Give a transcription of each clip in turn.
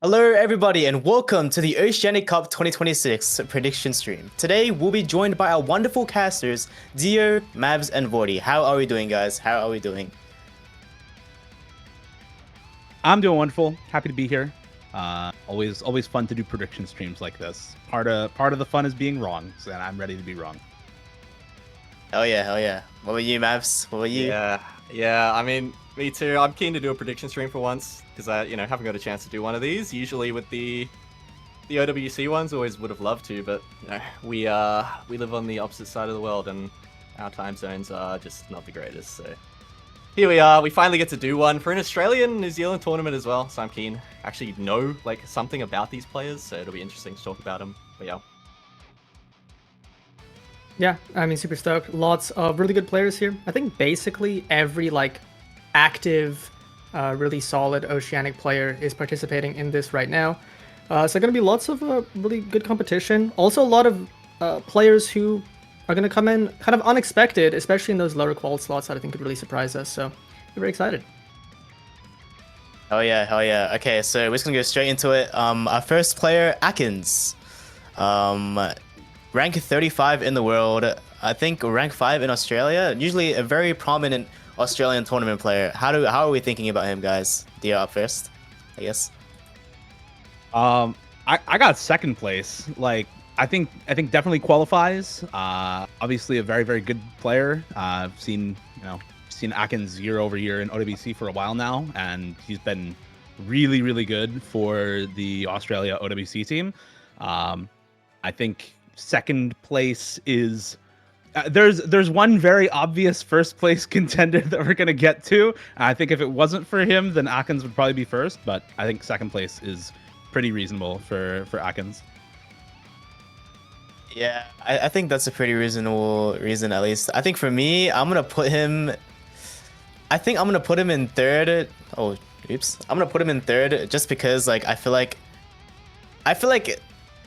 Hello everybody and welcome to the Oceanic Cup 2026 prediction stream. Today we'll be joined by our wonderful casters, Dio, Mavs, and Vorty. How are we doing, guys? How are we doing? I'm doing wonderful. Happy to be here. Always fun to do prediction streams like this. Part of the fun is being wrong, so I'm ready to be wrong. Hell yeah, hell yeah. What about you, Mavs? What about you? Yeah. I mean, me too. I'm keen to do a prediction stream for once because I, haven't got a chance to do one of these. Usually with the OWC ones, always would have loved to, but we live on the opposite side of the world and our time zones are just not the greatest. So here we are. We finally get to do one for an Australian New Zealand tournament as well. So I'm keen. Actually, know like something about these players, so it'll be interesting to talk about them. But yeah. Yeah, I mean, super stoked. Lots of really good players here. I think basically every active, really solid Oceanic player is participating in this right now. So going to be lots of really good competition. Also a lot of players who are going to come in kind of unexpected, especially in those lower qual slots that I think could really surprise us. So we're very excited. Hell yeah, hell yeah. Okay, so we're just gonna go straight into it. Our first player, Atkins. Rank 35 in the world. I think rank 5 in Australia. Usually a very prominent Australian tournament player. How are we thinking about him, guys? Dio up first, I guess. I got second place. I think definitely qualifies. Obviously a very good player. I've seen Atkins year over year in OWC for a while now, and he's been really good for the Australia OWC team. I think second place is there's one very obvious first place contender that we're gonna get to. I think if it wasn't for him, then Atkins would probably be first, but I think second place is pretty reasonable for Atkins. Yeah, I think that's a pretty reasonable reason, at least. I think for me, I'm gonna put him in third. Oh, oops. I'm gonna put him in third just because I feel like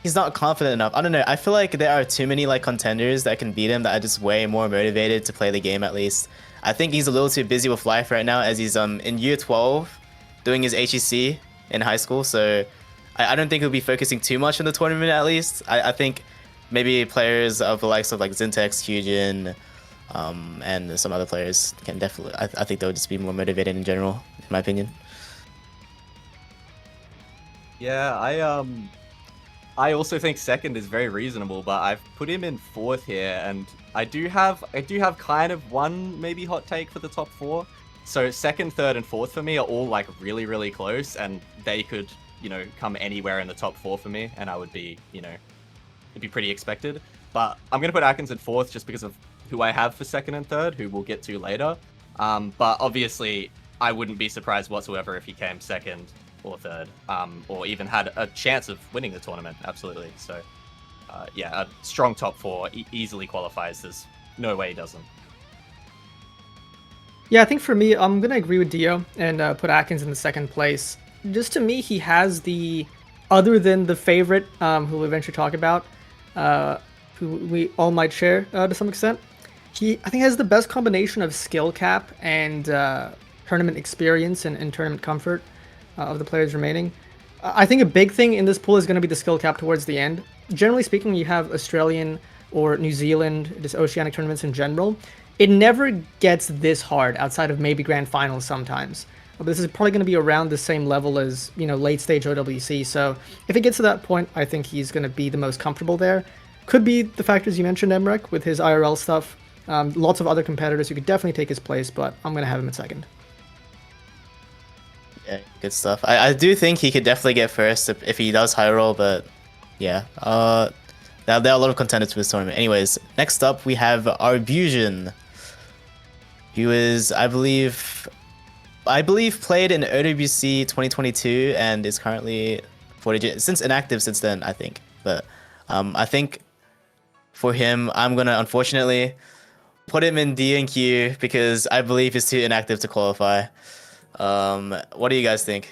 he's not confident enough. I don't know. I feel like there are too many contenders that can beat him that are just way more motivated to play the game, at least. I think he's a little too busy with life right now as he's in year 12 doing his HEC in high school. So I don't think he'll be focusing too much on the tournament, at least. I think maybe players of the likes of Zintex, Hujin, and some other players can definitely. I think they'll just be more motivated in general, in my opinion. Yeah, I also think second is very reasonable, but I've put him in fourth here, and I do have kind of one maybe hot take for the top four. So second, third, and fourth for me are all really close, and they could come anywhere in the top four for me, and I would be it'd be pretty expected. But I'm gonna put Atkins in fourth just because of who I have for second and third, who we'll get to later. But obviously I wouldn't be surprised whatsoever if he came second or third, or even had a chance of winning the tournament. Absolutely. So yeah, a strong top four easily qualifies. There's no way he doesn't. Yeah, I think for me, I'm going to agree with Dio and put Atkins in the second place. Just to me, he has other than the favorite, who we'll eventually talk about, who we all might share to some extent, I think has the best combination of skill cap and tournament experience and tournament comfort of the players remaining. I think a big thing in this pool is going to be the skill cap towards the end. Generally speaking, you have Australian or New Zealand, just Oceanic tournaments in general. It never gets this hard outside of maybe grand finals sometimes. But this is probably going to be around the same level as, late stage OWC. So if it gets to that point, I think he's going to be the most comfortable there. Could be the factors you mentioned, Emrek, with his IRL stuff. Lots of other competitors who could definitely take his place, but I'm going to have him at second. Yeah, good stuff. I do think he could definitely get first if he does high roll, but yeah. There are a lot of contenders for this tournament. Anyways, next up we have Arbusion, who is, I believe played in OWC 2022 and is currently inactive since then, I think. But I think for him, I'm gonna unfortunately put him in D and Q because I believe he's too inactive to qualify. What do you guys think?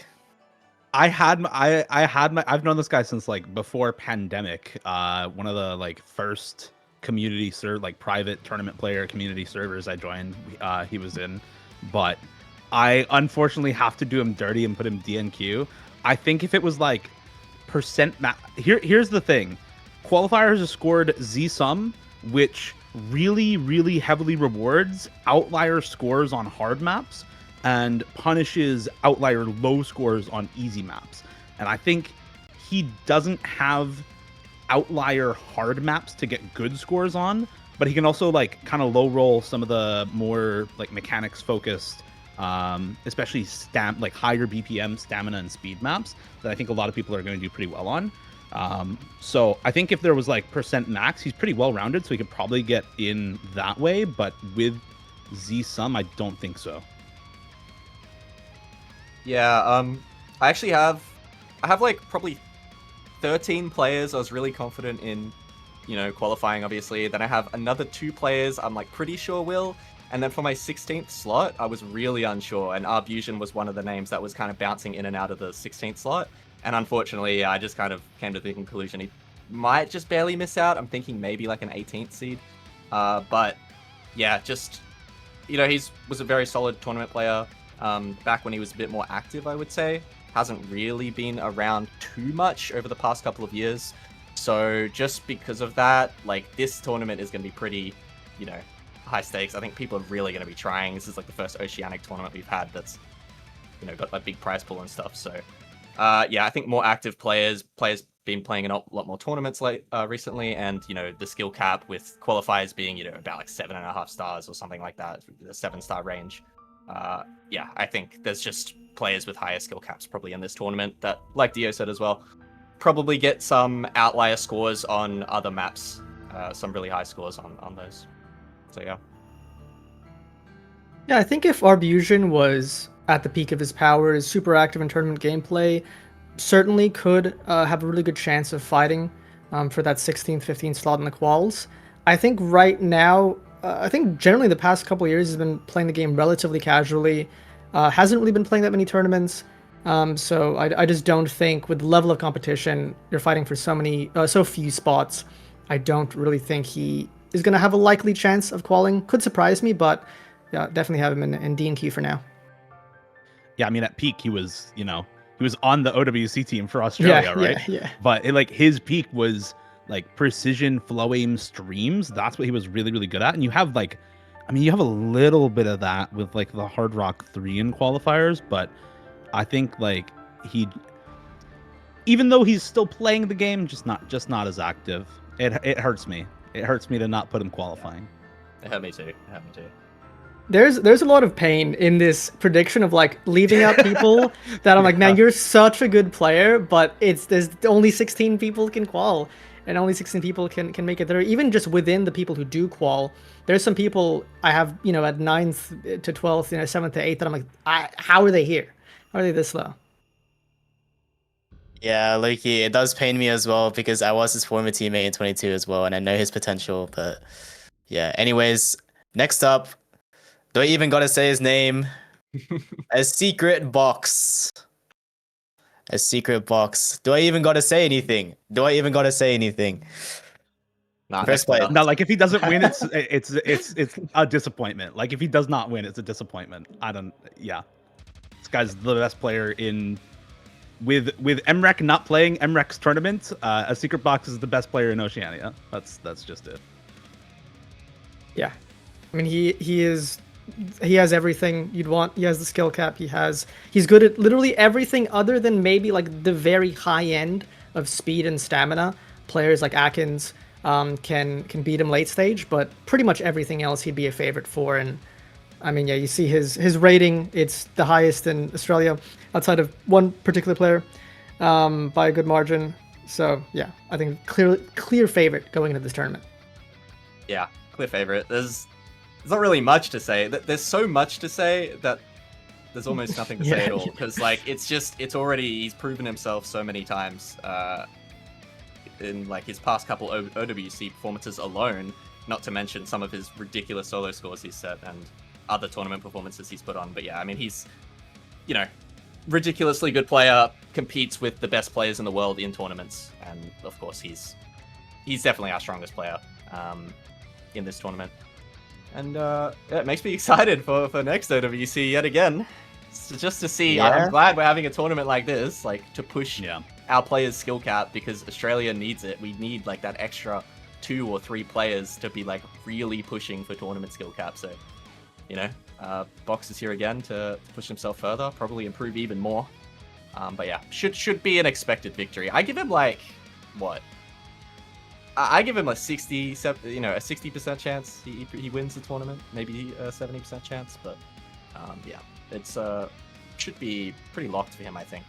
I've known this guy since before pandemic. One of the first private tournament player community servers I joined, he was in. But I unfortunately have to do him dirty and put him DNQ. I think if it was like here's the thing. Qualifiers have scored Z sum, which really, really heavily rewards outlier scores on hard maps and punishes outlier low scores on easy maps. And I think he doesn't have outlier hard maps to get good scores on, but he can also like kind of low roll some of the more like mechanics focused, especially like higher BPM stamina and speed maps that I think a lot of people are going to do pretty well on. So I think if there was like percent max, he's pretty well rounded, so he could probably get in that way. But with Z sum, I don't think so. Yeah, I actually have like probably 13 players I was really confident in, qualifying, obviously. Then I have another 2 players I'm like pretty sure will. And then for my 16th slot, I was really unsure, and Arbusion was one of the names that was kind of bouncing in and out of the 16th slot. And unfortunately, I just kind of came to the conclusion he might just barely miss out. I'm thinking maybe like an 18th seed. But yeah, just, he was a very solid tournament player back when he was a bit more active, I would say. Hasn't really been around too much over the past couple of years. So just because of that, like, this tournament is going to be pretty, high stakes. I think people are really going to be trying. This is like the first Oceanic tournament we've had that's, got that big prize pool and stuff. So, yeah, I think more active players been playing a lot more tournaments recently, and the skill cap with qualifiers being about like 7.5 stars or something like that, the 7-star range. Yeah, I think there's just players with higher skill caps probably in this tournament that, like Dio said as well, probably get some outlier scores on other maps, some really high scores on those. So yeah. Yeah, I think if Arbusion was at the peak of his powers, super active in tournament gameplay, certainly could have a really good chance of fighting for that 16th, 15th slot in the quals. I think right now, I think generally the past couple of years he's been playing the game relatively casually, hasn't really been playing that many tournaments. So I just don't think with the level of competition, you're fighting for so few spots. I don't really think he is going to have a likely chance of qualing. Could surprise me, but yeah, definitely have him in DNQ for now. Yeah, I mean, at peak, he was on the OWC team for Australia, right? Yeah. But his peak was like precision flow aim streams. That's what he was really, really good at. And you have you have a little bit of that with like the Hard Rock 3 in qualifiers, but I think like even though he's still playing the game, just not as active. It hurts me. It hurts me to not put him qualifying. It hurt me too. There's a lot of pain in this prediction of like leaving out people that I'm like, man, you're such a good player, but there's only 16 people can qual, and only 16 people can make it there. Even just within the people who do qual, there's some people I have, at 9th to 12th, 7th to 8th that I'm like, how are they here? How are they this low? Yeah, Loki, it does pain me as well because I was his former teammate in 22 as well, and I know his potential, but yeah. Anyways, next up, do I even gotta say his name? A Secretbox. A Secretbox. Do I even gotta say anything? Nah, First play. No, like if he doesn't win, it's a disappointment. Like if he does not win, it's a disappointment. Yeah. This guy's the best player with MREC not playing MREC's tournament, a Secretbox is the best player in Oceania. That's just it. Yeah. I mean, he has everything you'd want. He has the skill cap. He's good at literally everything other than maybe like the very high end of speed and stamina. Players like Atkins can beat him late stage, but pretty much everything else he'd be a favorite for. And I mean, yeah, you see his rating, it's the highest in Australia outside of one particular player by a good margin. So yeah, I think clear favorite going into this tournament. Yeah, clear favorite. There's not really much to say. There's so much to say that there's almost nothing to say at all. Because like he's proven himself so many times in like his past couple OWC performances alone. Not to mention some of his ridiculous solo scores he's set and other tournament performances he's put on. But yeah, I mean, he's ridiculously good player, competes with the best players in the world in tournaments, and of course he's definitely our strongest player in this tournament. And it makes me excited for next OWC yet again. So just to see, Yeah. I'm glad we're having a tournament like this, like to push Yeah. our players' skill cap because Australia needs it. We need like that extra 2 or 3 players to be like really pushing for tournament skill cap. So, you know, Box is here again to push himself further, probably improve even more. But yeah, should be an expected victory. I give him like what? I give him a 60% chance he wins the tournament, maybe a 70% chance. But yeah, it's should be pretty locked for him, I think.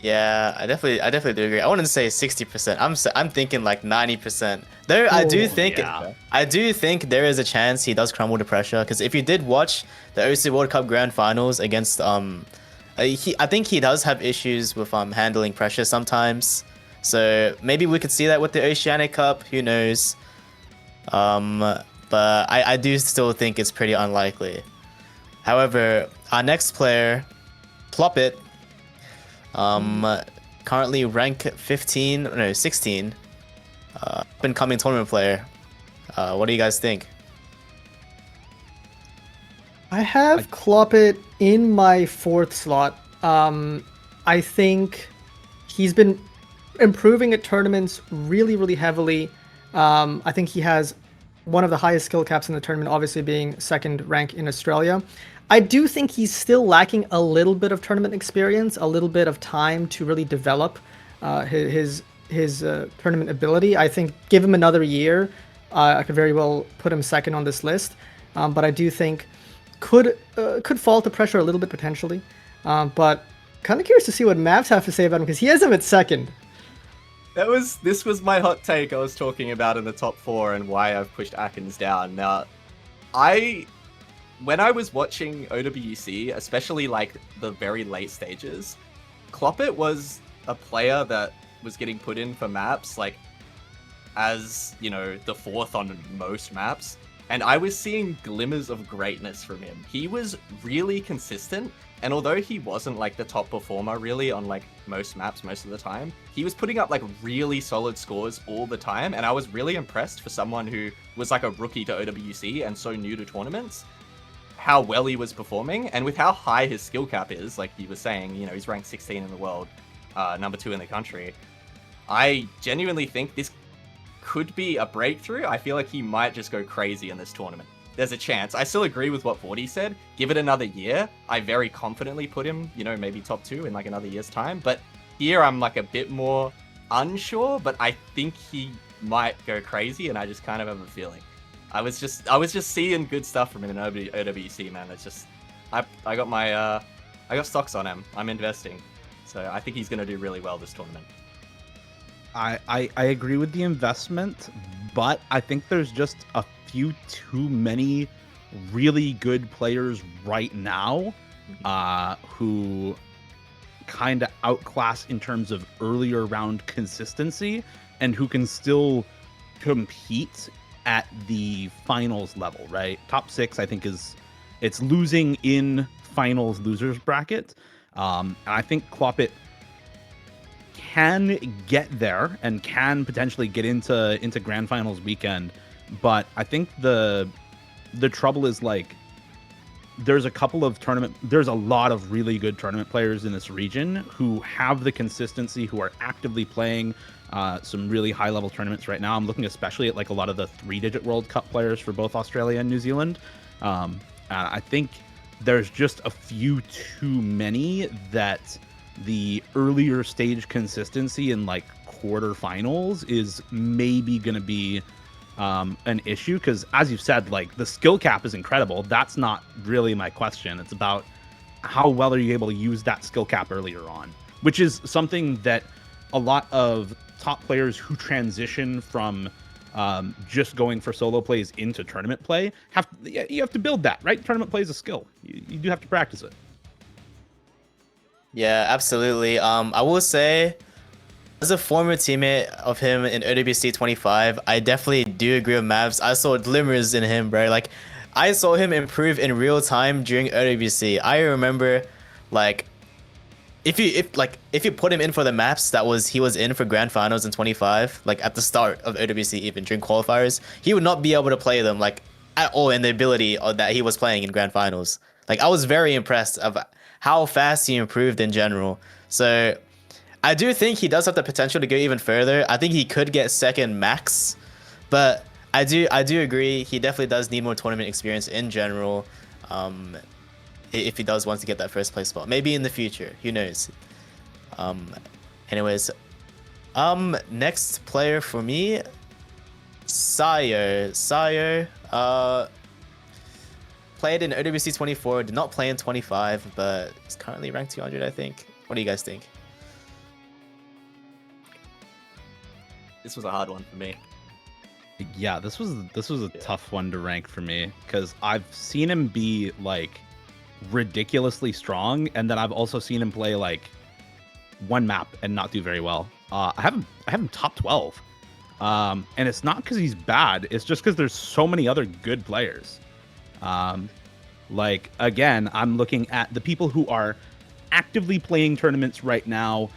Yeah, I definitely do agree. I wouldn't say 60%. I'm thinking like 90%. There, I do think there is a chance he does crumble to pressure. Because if you did watch the OC World Cup Grand Finals against I think he does have issues with handling pressure sometimes. So maybe we could see that with the Oceanic Cup. Who knows? But I do still think it's pretty unlikely. However, our next player, Plopit, currently rank 16, up and coming tournament player. What do you guys think? I have Plopit in my 4th slot. I think he's been improving at tournaments really, really heavily. I think he has one of the highest skill caps in the tournament, obviously being 2nd rank in Australia. I do think he's still lacking a little bit of tournament experience, a little bit of time to really develop his tournament ability. I think give him another year, I could very well put him 2nd on this list. But I do think could fall to pressure a little bit potentially. But kind of curious to see what Mavs have to say about him because he has him at 2nd. This was my hot take I was talking about in the top 4 and why I've pushed Atkins down. Now, when I was watching OWC, especially like the very late stages, Plopit was a player that was getting put in for maps like as, you know, the 4th on most maps. And I was seeing glimmers of greatness from him. He was really consistent. And although he wasn't like the top performer really on like most maps most of the time, he was putting up like really solid scores all the time. And I was really impressed for someone who was like a rookie to OWC and so new to tournaments, how well he was performing. And with how high his skill cap is, like you were saying, you know, he's ranked 16 in the world, number 2 in the country. I genuinely think this could be a breakthrough. I feel like he might just go crazy in this tournament. There's a chance. I still agree with what 40 said. Give it another year. I very confidently put him, you know, maybe top 2 in like another year's time. But here I'm like a bit more unsure, but I think he might go crazy and I just kind of have a feeling. I was just seeing good stuff from him in OWC, man. It's just, I got stocks on him. I'm investing. So I think he's going to do really well this tournament. I agree with the investment, but I think there's just a few too many really good players right now who kind of outclass in terms of earlier round consistency and who can still compete at the finals level, right? Top 6, I think, it's losing in finals losers bracket. And I think Plopit can get there and can potentially get into grand finals weekend, but I think the trouble is like there's a lot of really good tournament players in this region who have the consistency, who are actively playing some really high level tournaments right now. I'm looking especially at like a lot of the 3-digit World Cup players for both Australia and New Zealand. I think there's just a few too many that the earlier stage consistency in like quarterfinals is maybe going to be an issue, because as you've said, like the skill cap is incredible. That's not really my question. It's about how well are you able to use that skill cap earlier on, which is something that a lot of top players who transition from just going for solo plays into tournament play you have to build that, right? Tournament play is a skill. You do have to practice it. Yeah, absolutely. I will say, as a former teammate of him in OWC 25, I definitely do agree with Mavs. I saw glimmers in him, bro. Like, I saw him improve in real time during OWC. I remember, like, if you put him in for the maps he was in for grand finals in 25, like at the start of OWC, even during qualifiers, he would not be able to play them like at all in the ability that he was playing in grand finals. Like I was very impressed of how fast he improved in general. So I do think he does have the potential to go even further. I think he could get second max, but I do agree he definitely does need more tournament experience in general. If he does want to get that first place spot, maybe in the future, who knows. Anyways, next player for me, Scio. Played in OWC 24, did not play in 25, but is currently ranked 200, I think. What do you guys think? This was a hard one for me. Yeah, this was a tough one to rank for me because I've seen him be like ridiculously strong, and then I've also seen him play like one map and not do very well. I have him top 12, and it's not because he's bad. It's just because there's so many other good players. Like again, I'm looking at the people who are actively playing tournaments right now,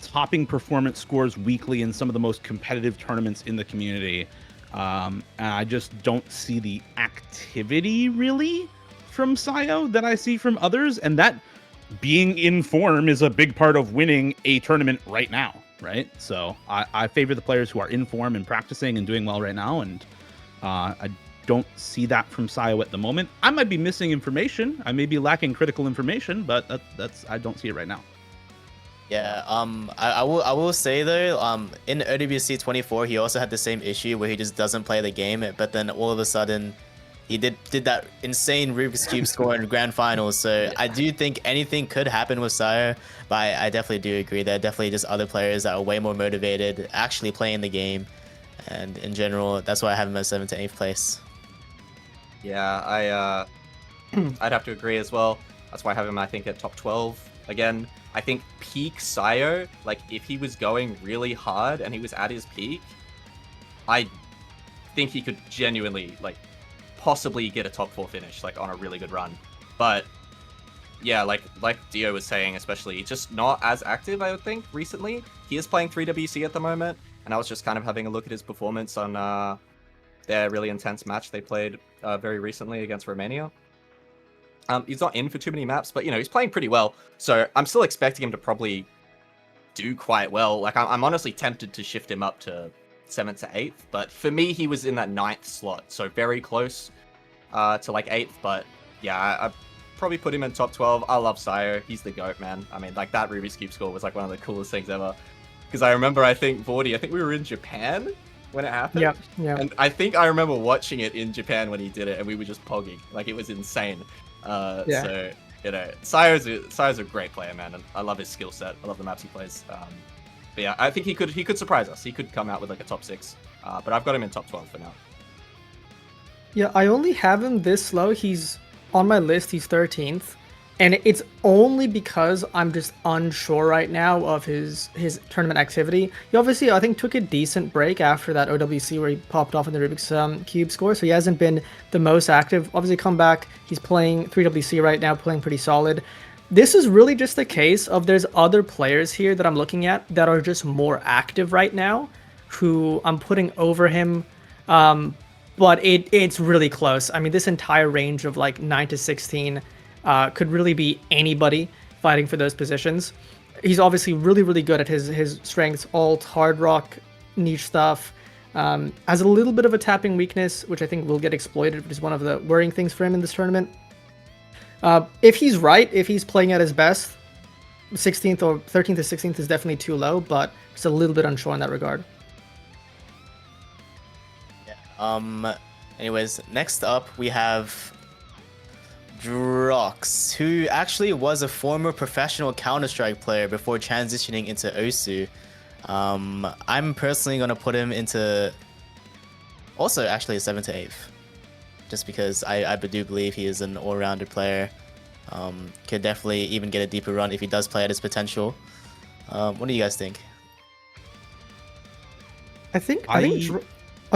topping performance scores weekly in some of the most competitive tournaments in the community. And I just don't see the activity really from Scio that I see from others, and that being in form is a big part of winning a tournament right now, right? So I favor the players who are in form and practicing and doing well right now, and I don't see that from Scio at the moment. I might be missing information. I may be lacking critical information, but that's I don't see it right now. Yeah, I will say though, in OWC 24, he also had the same issue where he just doesn't play the game, but then all of a sudden, he did that insane Rubik's Cube score in Grand Finals. So I do think anything could happen with Scio, but I definitely do agree. There are definitely just other players that are way more motivated, actually playing the game, and in general, that's why I have him at 7th to 8th place. Yeah, I'd have to agree as well. That's why I have him, I think, at top 12. Again, I think peak Scio, like if he was going really hard and he was at his peak, I think he could genuinely like possibly get a top 4 finish, like on a really good run. But yeah, like Dio was saying, especially just not as active, I would think, recently. He is playing 3WC at the moment, and I was just kind of having a look at his performance on their really intense match they played very recently against Romania. He's not in for too many maps, but, you know, he's playing pretty well. So I'm still expecting him to probably do quite well. Like, I'm honestly tempted to shift him up to 7th to 8th. But for me, he was in that 9th slot. So very close to, like, 8th. But, yeah, I probably put him in top 12. I love Scio. He's the GOAT, man. I mean, like, that Rubik's Cube score was, like, one of the coolest things ever. Because I remember, I think we were in Japan when it happened. Yeah. And I think I remember watching it in Japan when he did it, and we were just pogging. Like, it was insane. So, you know, Scio's a great player, man, and I love his skill set. I love the maps he plays. But yeah, I think he could surprise us. He could come out with like a top 6. But I've got him in top 12 for now. Yeah, I only have him this low. He's on my list. He's 13th. And it's only because I'm just unsure right now of his tournament activity. He obviously, I think, took a decent break after that OWC where he popped off in the Rubik's Cube score, so he hasn't been the most active. Obviously, come back, he's playing 3WC right now, playing pretty solid. This is really just a case of there's other players here that I'm looking at that are just more active right now, who I'm putting over him, but it's really close. I mean, this entire range of like 9 to 16 could really be anybody fighting for those positions. He's obviously really, really good at his strengths, alt, hard rock, niche stuff. Has a little bit of a tapping weakness, which I think will get exploited, which is one of the worrying things for him in this tournament. If he's right, if he's playing at his best, 16th or 13th to 16th is definitely too low, but just a little bit unsure in that regard. Yeah. Anyways, next up we have Dros, who actually was a former professional Counter-Strike player before transitioning into Osu. I'm personally going to put him into also actually 7th to 8th, just because I do believe he is an all-rounded player. Could definitely even get a deeper run if he does play at his potential. What do you guys think? I think oh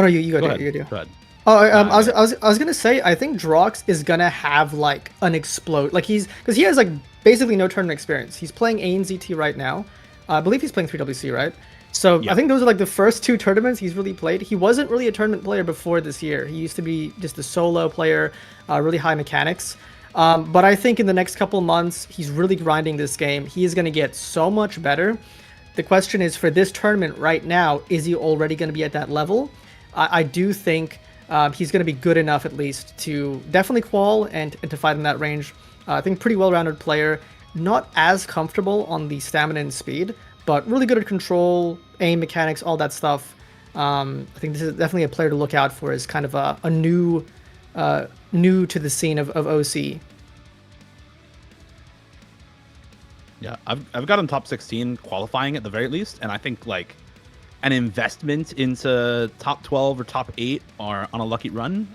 no, you go ahead. Go ahead. Oh, I was gonna say, I think Dros is gonna have like an explode, like because he has like basically no tournament experience. He's playing ANZT right now. I believe he's playing 3WC, right? So yeah. I think those are like the first 2 tournaments he's really played. He wasn't really a tournament player before this year. He used to be just a solo player, really high mechanics. But I think in the next couple months, he's really grinding this game. He is going to get so much better. The question is, for this tournament right now, is he already going to be at that level? I do think he's going to be good enough, at least, to definitely qual and to fight in that range. I think pretty well-rounded player. Not as comfortable on the stamina and speed, but really good at control, aim mechanics, all that stuff. I think this is definitely a player to look out for as kind of a new to the scene of OC. Yeah, I've got him top 16 qualifying at the very least, and I think like an investment into top 12 or top 8 or on a lucky run,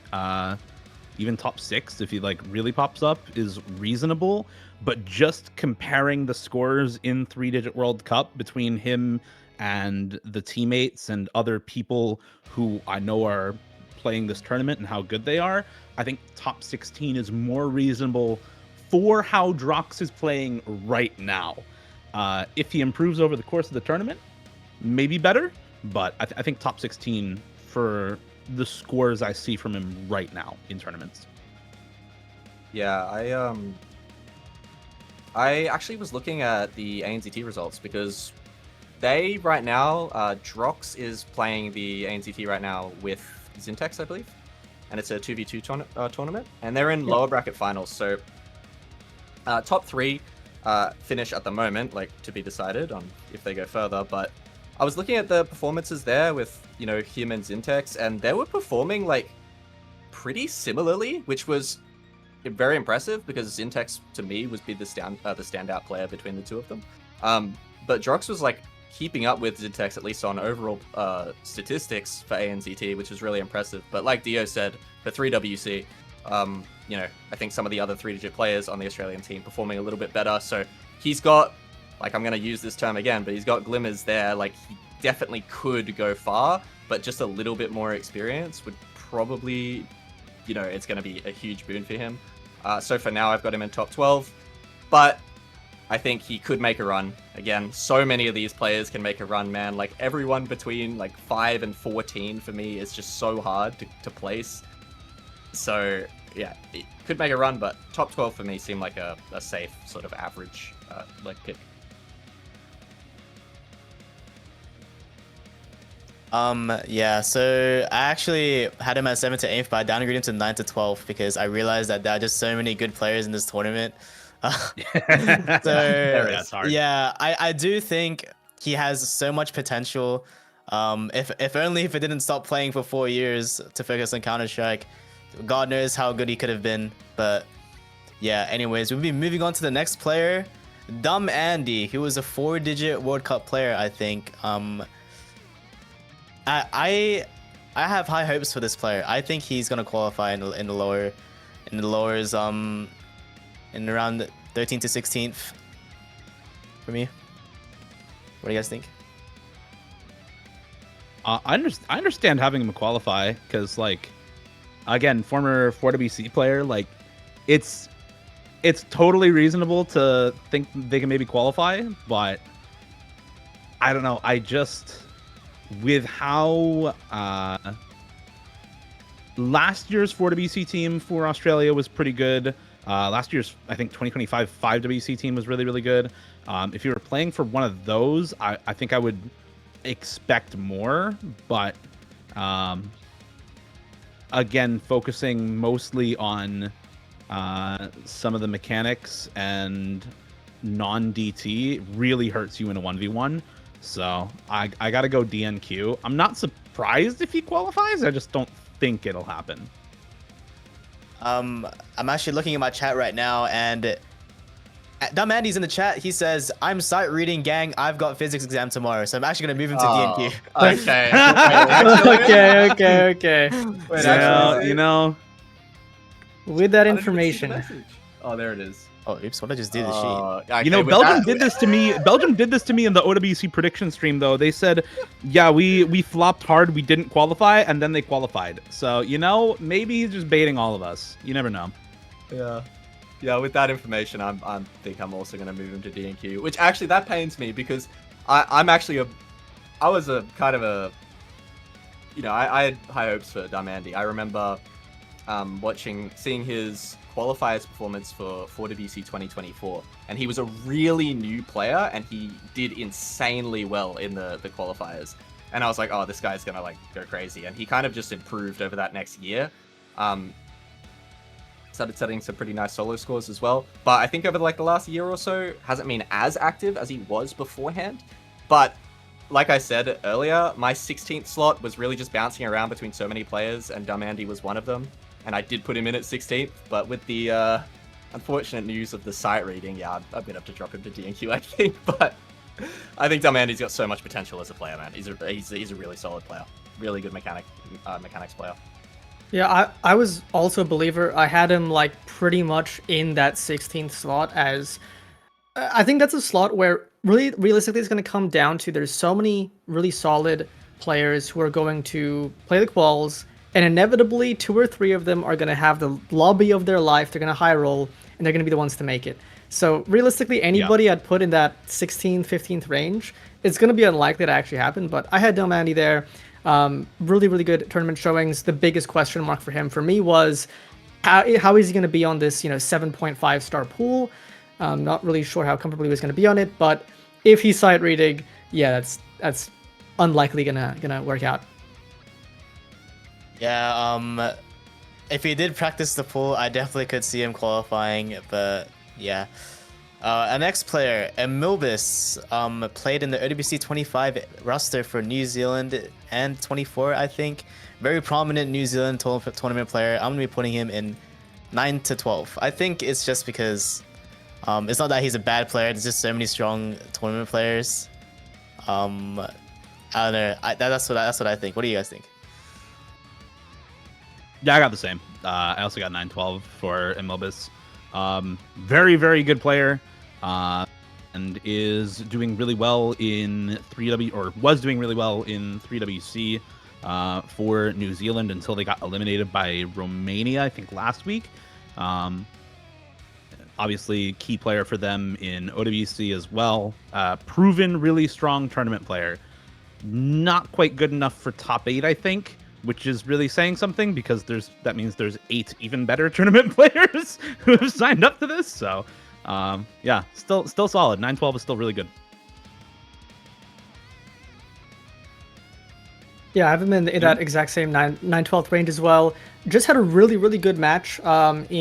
even top 6 if he like really pops up is reasonable. But just comparing the scores in 3-digit World Cup between him and the teammates and other people who I know are playing this tournament and how good they are, I think top 16 is more reasonable for how Dros is playing right now. If he improves over the course of the tournament, maybe better, but I think top 16 for the scores I see from him right now in tournaments. Yeah, I actually was looking at the ANZT results because they right now, Dros is playing the ANZT right now with Zintex, I believe, and it's a 2v2 tournament, and they're in lower bracket finals. So top 3 finish at the moment, like to be decided on if they go further. But I was looking at the performances there with, you know, him and Zintex, and they were performing like pretty similarly, which was very impressive because Zintex to me was the standout player between the two of them. But Dros was like keeping up with Zintex, at least on overall statistics for ANZT, which is really impressive. But like Dio said, for 3WC, you know, I think some of the other 3-digit players on the Australian team performing a little bit better. So he's got, like, I'm going to use this term again, but he's got glimmers there. Like, he definitely could go far, but just a little bit more experience would probably, you know, it's going to be a huge boon for him. So for now, I've got him in top 12, but I think he could make a run. Again, so many of these players can make a run, man. Like, everyone between, like, 5 and 14 for me is just so hard to place. So, yeah, it could make a run, but top 12 for me seemed like a safe sort of average, like, pick. Yeah, so I actually had him at 7th to 8th, but I downgraded him to 9th to 12th because I realized that there are just so many good players in this tournament. That's hard. Yeah, I do think he has so much potential. If only if it didn't stop playing for 4 years to focus on Counter-Strike, God knows how good he could have been. But yeah, anyways, we'll be moving on to the next player, Dumb Andy, who was a 4-digit World Cup player, I think. I have high hopes for this player. I think he's gonna qualify in the lowers, in around 13th to 16th for me. What do you guys think? I understand having him qualify because, like, again, former 4WC player, like, it's totally reasonable to think they can maybe qualify, but I don't know. I just, with how last year's 4WC team for Australia was pretty good. Last year's, I think, 2025 5WC team was really, really good. If you were playing for one of those, I think I would expect more, but again, focusing mostly on some of the mechanics and non-DT really hurts you in a 1v1. So I gotta go DNQ. I'm not surprised if he qualifies. I just don't think it'll happen. I'm actually looking at my chat right now, and Dumb Andy's in the chat. He says, "I'm sight reading, gang. I've got physics exam tomorrow, so I'm actually gonna move him to DNQ." Okay. Okay. Wait, Yeah, you know, With that I didn't even see the information, message. Oh, there it is. Oh, oops! What did I just do to the sheet? Okay, you know, with Belgium that- did this to me. Belgium did this to me in the OWC prediction stream, though. They said, "Yeah, we flopped hard. We didn't qualify, and then they qualified." So, you know, maybe he's just baiting all of us. You never know. Yeah. With that information, I think I'm also gonna move him to DNQ, which actually that pains me because I was a kind of a, you know, I had high hopes for Dumb Andy. I remember seeing his qualifiers performance for WC 2024, and he was a really new player, and he did insanely well in the qualifiers. And I was like, oh, this guy's gonna like go crazy, and he kind of just improved over that next year. Started setting some pretty nice solo scores as well. But I think over like the last year or so, hasn't been as active as he was beforehand. But like I said earlier, my 16th slot was really just bouncing around between so many players, and Dumb Andy was one of them. And I did put him in at 16th, but with the unfortunate news of the sight reading, yeah, I'm going to have to drop him to DNQ, I think. But I think Dumb Andy's got so much potential as a player, man. He's a really solid player. Really good mechanics player. Yeah, I was also a believer. I had him like pretty much in that 16th slot, as I think that's a slot where really realistically it's going to come down to there's so many really solid players who are going to play the quals, and inevitably 2 or 3 of them are going to have the lobby of their life. They're going to high roll, and they're going to be the ones to make it. So realistically, anybody I'd put in that 16th, 15th range, it's going to be unlikely to actually happen. But I had Dumb Andy there. Really, really good tournament showings. The biggest question mark for him, for me, was how is he going to be on this, 7.5 star pool? Not really sure how comfortably he was going to be on it, but if he's sight reading, yeah, that's unlikely gonna work out. Yeah, if he did practice the pool, I definitely could see him qualifying, but yeah. Our next player, Emilus, played in the OWC 25 roster for New Zealand and 24, I think. Very prominent New Zealand tournament player. I'm going to be putting him in 9 to 12. I think it's just because it's not that he's a bad player. There's just so many strong tournament players. I don't know. That's what I think. What do you guys think? Yeah, I got the same. I also got 9-12 for Emilus. Very, very good player. And is doing really well in 3W, or was doing really well in 3WC for New Zealand until they got eliminated by Romania, I think, last week. Obviously, key player for them in OWC as well. Proven really strong tournament player. Not quite good enough for top 8, I think, which is really saying something, because that means there's 8 even better tournament players who have signed up to this. So yeah, still solid. 9-12 is still really good. Yeah, I have him in that exact same 9-12 range as well. Just had a really, really good match in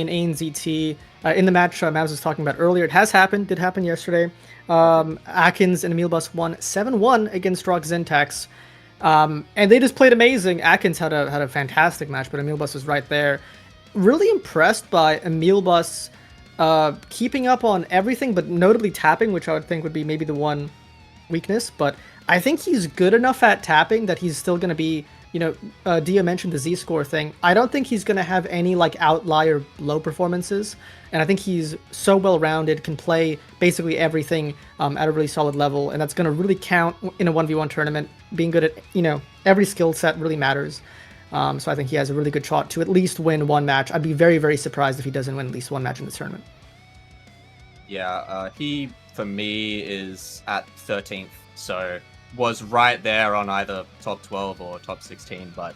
ANZT. In the match Mavs was talking about earlier, it has happened. Did happen yesterday. Atkins and Emilus won 7-1 against Zintex. And they just played amazing. Atkins had a fantastic match, but Emilus was right there. Really impressed by Emilus keeping up on everything, but notably tapping, which I would think would be maybe the one weakness. But I think he's good enough at tapping that he's still going to be, Dia mentioned the Z-score thing. I don't think he's going to have any like outlier low performances. And I think he's so well-rounded, can play basically everything at a really solid level. And that's going to really count in a 1v1 tournament. Being good at, every skill set really matters. So I think he has a really good shot to at least win one match. I'd be very, very surprised if he doesn't win at least one match in this tournament. Yeah, he, for me, is at 13th. So was right there on either top 12 or top 16. But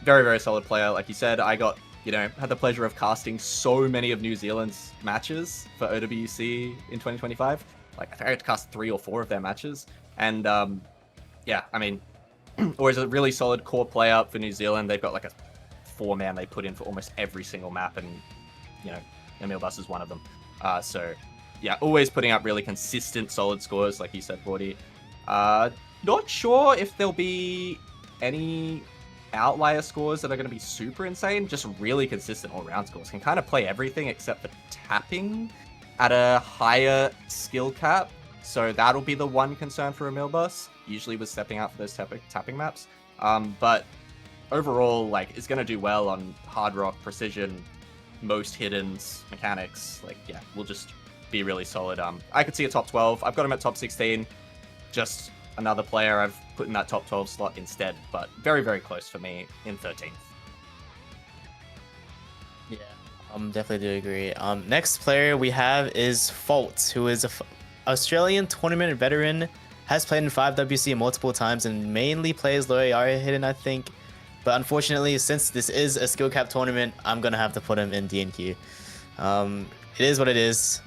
very, very solid player. Like you said, I got, had the pleasure of casting so many of New Zealand's matches for OWC in 2025. Like, I think I had to cast 3 or 4 of their matches. And yeah, I mean, always a really solid core player for New Zealand. They've got like a 4-man they put in for almost every single map, and Emilus is one of them. So yeah, always putting up really consistent, solid scores, like you said, Bordy. Not sure if there'll be any outlier scores that are going to be super insane. Just really consistent all-round scores. Can kind of play everything except for tapping at a higher skill cap. So that'll be the one concern for Emilus. Usually was stepping out for those tapping maps. But overall, like, is going to do well on hard rock, precision, most hiddens, mechanics. Like, yeah, we'll just be really solid. I could see a top 12. I've got him at top 16. Just another player I've put in that top 12 slot instead. But very, very close for me in 13th. Yeah, definitely do agree. Next player we have is Fault, who is a Australian tournament veteran. Has played in 5WC multiple times and mainly plays low AR hidden, I think. But unfortunately, since this is a skill cap tournament, I'm gonna have to put him in DNQ. It is what it is.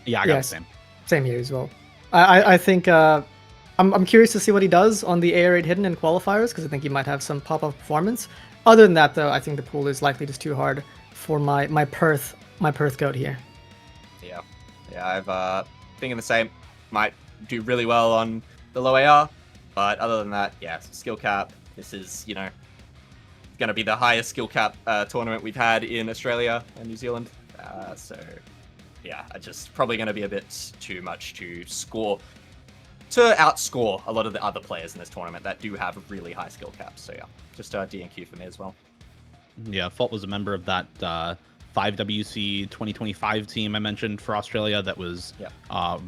Yeah, I got the same. Same here as well. I think I'm curious to see what he does on the AR8 hidden in qualifiers because I think he might have some pop-up performance. Other than that, though, I think the pool is likely just too hard for my Perth goat here. Yeah, I've thinking the same. Might do really well on the low AR, but other than that, yeah, skill cap. This is going to be the highest skill cap tournament we've had in Australia and New Zealand. So yeah, it's probably going to be a bit too much to outscore a lot of the other players in this tournament that do have really high skill caps. So yeah, just DNQ for me as well. Yeah, Fault was a member of that 5WC 2025 team I mentioned for Australia that was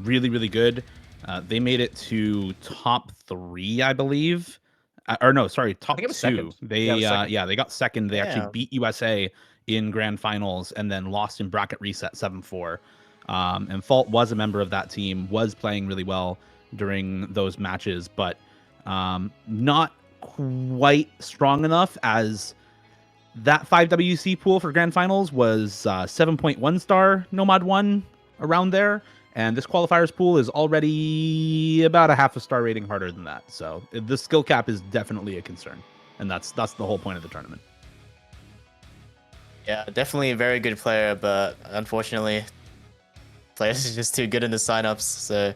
really, really good. They made it to top 3, I believe. Or no, sorry, top 2. Second. They they got second. They actually beat USA in grand finals and then lost in bracket reset 7-4. And Fault was a member of that team, was playing really well during those matches, but not quite strong enough as that 5WC pool for grand finals was 7.1 star Nomad 1 around there. And this qualifiers pool is already about a half a star rating harder than that. So the skill cap is definitely a concern. And that's the whole point of the tournament. Yeah, definitely a very good player, but unfortunately, players are just too good in the signups. So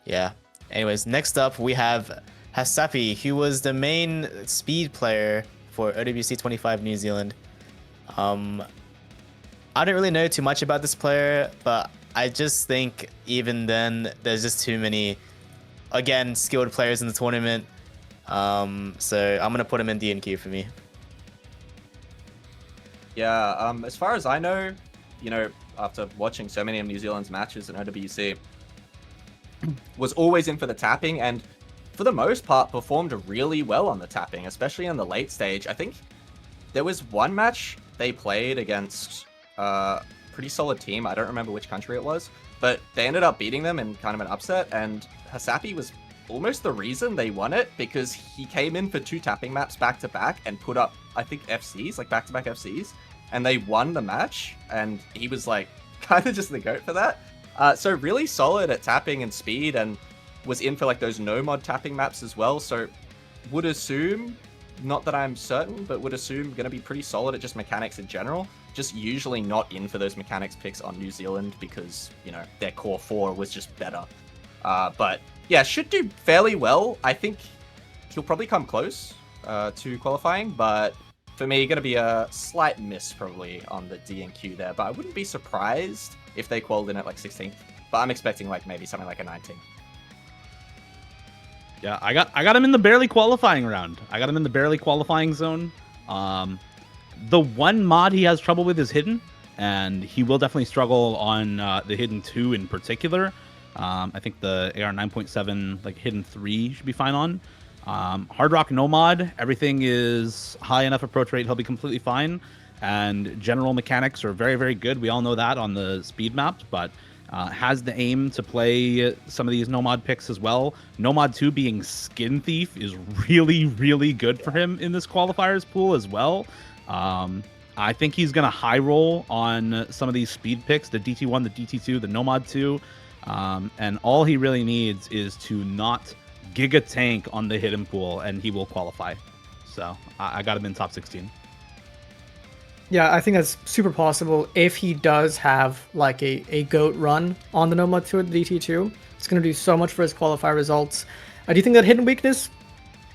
yeah. Anyways, next up we have Happi, who was the main speed player for OWC 25 New Zealand. I don't really know too much about this player, but I just think even then there's just too many, again, skilled players in the tournament. So I'm gonna put him in DNQ for me. Yeah, as far as I know, after watching so many of New Zealand's matches in OWC, was always in for the tapping and for the most part performed really well on the tapping, especially in the late stage. I think there was one match they played against a pretty solid team. I don't remember which country it was, but they ended up beating them in kind of an upset, and Happi was almost the reason they won it because he came in for 2 tapping maps back to back and put up, I think, FCs, like back to back FCs, and they won the match, and he was like kind of just the GOAT for that. So really solid at tapping and speed, and was in for like those no mod tapping maps as well. So would assume, not that I'm certain, but would assume going to be pretty solid at just mechanics in general. Just usually not in for those mechanics picks on New Zealand because, their core 4 was just better. But yeah, should do fairly well. I think he'll probably come close to qualifying, but for me, going to be a slight miss probably on the DNQ there. But I wouldn't be surprised if they qualified in at like 16th. But I'm expecting like maybe something like a 19. Yeah, I got him in the barely qualifying round. I got him in the barely qualifying zone. The one mod he has trouble with is hidden, and he will definitely struggle on the hidden 2 in particular. I think the AR 9.7 like hidden 3 should be fine on. Hard Rock no mod, everything is high enough approach rate, he'll be completely fine. And general mechanics are very, very good. We all know that on the speed maps, but has the aim to play some of these Nomad picks as well. Nomad 2 being Skin Thief is really, really good for him in this qualifiers pool as well. I think he's going to high roll on some of these speed picks, the DT1, the DT2, the Nomad 2. And all he really needs is to not Giga Tank on the hidden pool, and he will qualify. So I got him in top 16. Yeah, I think that's super possible if he does have like a GOAT run on the Nomad 2 at the DT2. It's going to do so much for his qualifier results. I do think that hidden weakness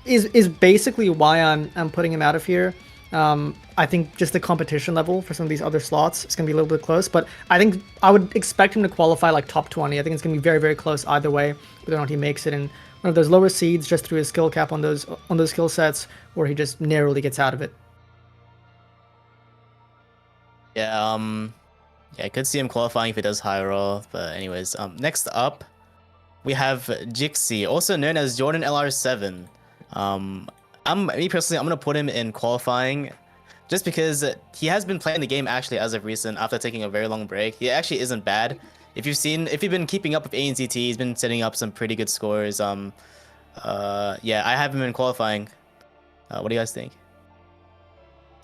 is basically why I'm putting him out of here. I think just the competition level for some of these other slots is going to be a little bit close, but I think I would expect him to qualify like top 20. I think it's going to be very, very close either way, whether or not he makes it in one of those lower seeds just through his skill cap on those skill sets, or he just narrowly gets out of it. Yeah, I could see him qualifying if he does high roll. But anyways, next up, we have Jixie, also known as Jordan LR7. Me personally, I'm gonna put him in qualifying, just because he has been playing the game actually as of recent after taking a very long break. He actually isn't bad. If you've been keeping up with ANCT, he's been setting up some pretty good scores. Yeah, I have him in qualifying. What do you guys think?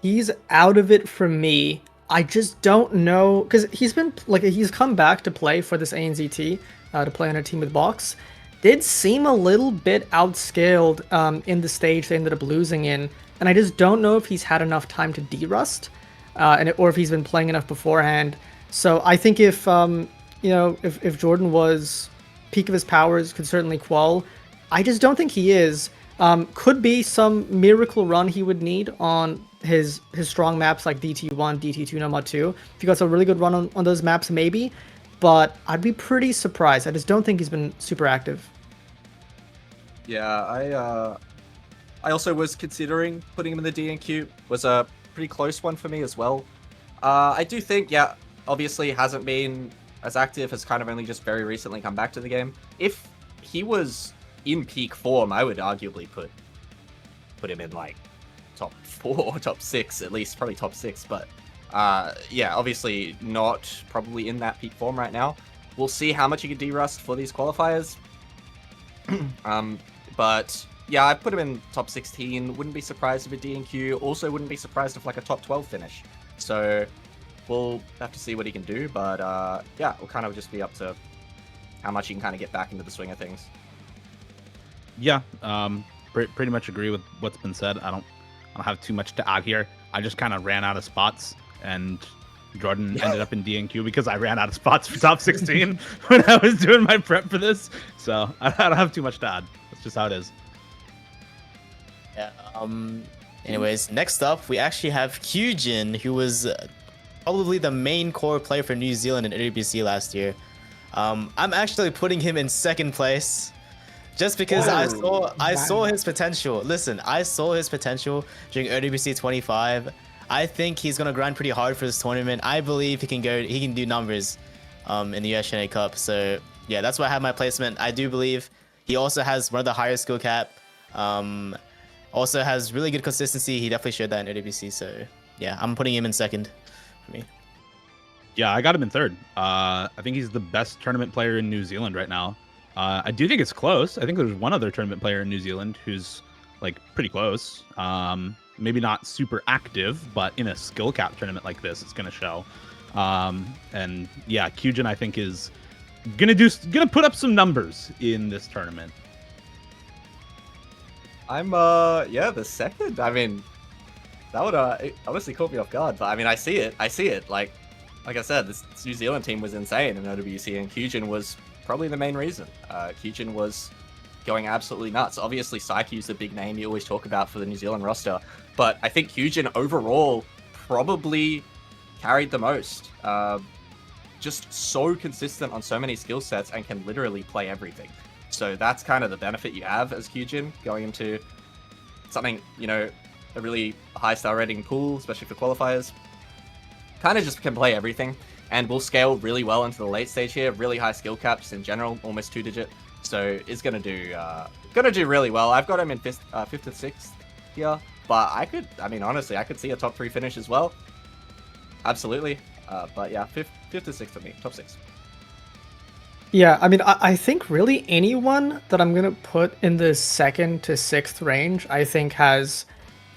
He's out of it for me. I just don't know because he's come back to play for this ANZT to play on a team with Box. Did seem a little bit outscaled in the stage they ended up losing in, and I just don't know if he's had enough time to derust, or if he's been playing enough beforehand. So I think if if Jordan was peak of his powers, could certainly qual. I just don't think he is. Could be some miracle run he would need on his strong maps like DT1, DT2, Nomad 2. If he got a really good run on those maps, maybe. But I'd be pretty surprised. I just don't think he's been super active. Yeah, I also was considering putting him in the DNQ. Was a pretty close one for me as well. I do think, yeah, obviously hasn't been as active, has kind of only just very recently come back to the game. If he was in peak form, I would arguably put him in like top 4, top 6 at least, probably top 6. But yeah, obviously not probably in that peak form right now. We'll see how much he can derust for these qualifiers. But yeah, I put him in top 16. Wouldn't be surprised if a DNQ. Also wouldn't be surprised if like a top 12 finish. So we'll have to see what he can do. But yeah, it'll kind of just be up to how much he can kind of get back into the swing of things. Yeah, pretty much agree with what's been said. I don't have too much to add here. I just kind of ran out of spots, and Jordan ended up in DNQ because I ran out of spots for top 16 when I was doing my prep for this. So I don't have too much to add. That's just how it is. Yeah. Anyways, next up we actually have Hujin, who was probably the main core player for New Zealand in AWC last year. I'm actually putting him in second place. Just because I saw his potential. Listen, I saw his potential during OWC 25. I think he's gonna grind pretty hard for this tournament. I believe he can do numbers in the Oceanic Cup. So yeah, that's why I have my placement. I do believe he also has one of the highest skill cap. Also has really good consistency. He definitely showed that in OWC. So yeah, I'm putting him in second for me. Yeah, I got him in third. I think he's the best tournament player in New Zealand right now. I do think it's close. I think there's one other tournament player in New Zealand who's like pretty close. Maybe not super active, but in a skill cap tournament like this, it's gonna show. And yeah, Hujin I think is gonna put up some numbers in this tournament. I'm yeah, the second. I mean, that would it honestly caught me off guard, but I mean, I see it. Like I said, this New Zealand team was insane in OWC, and Hujin was probably the main reason. Hujin was going absolutely nuts. Obviously, Saiku's the big name you always talk about for the New Zealand roster, but I think Hujin overall probably carried the most. Just so consistent on so many skill sets and can literally play everything. So that's kind of the benefit you have as Hujin going into something, you know, a really high star rating pool, especially for qualifiers. Kind of just can play everything. And will scale really well into the late stage here. Really high skill caps in general, almost 2-digit. So is gonna do really well. I've got him in 5th to 6th here, but I mean, honestly, I could see a top 3 finish as well. Absolutely. But yeah, 5th to 6th for me, top 6. Yeah, I mean, I think really anyone that I'm gonna put in the 2nd to 6th range, I think has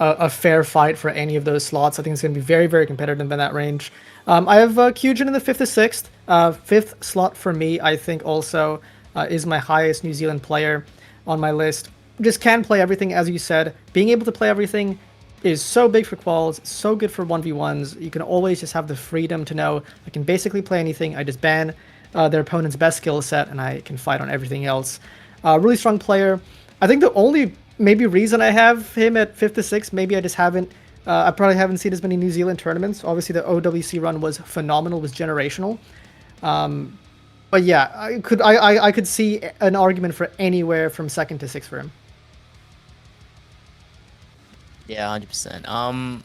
a fair fight for any of those slots. I think it's gonna be very, very competitive in that range. I have Hujin in the 5th to 6th. 5th slot for me, I think also is my highest New Zealand player on my list. Just can play everything, as you said. Being able to play everything is so big for quals, so good for 1v1s. You can always just have the freedom to know I can basically play anything. I just ban their opponent's best skill set and I can fight on everything else. Really strong player. I think the only maybe reason I have him at 5th to 6th, maybe I just haven't I probably haven't seen as many New Zealand tournaments. Obviously, the OWC run was phenomenal, was generational. But yeah, I could see an argument for anywhere from 2nd to 6th for him. Yeah, 100%.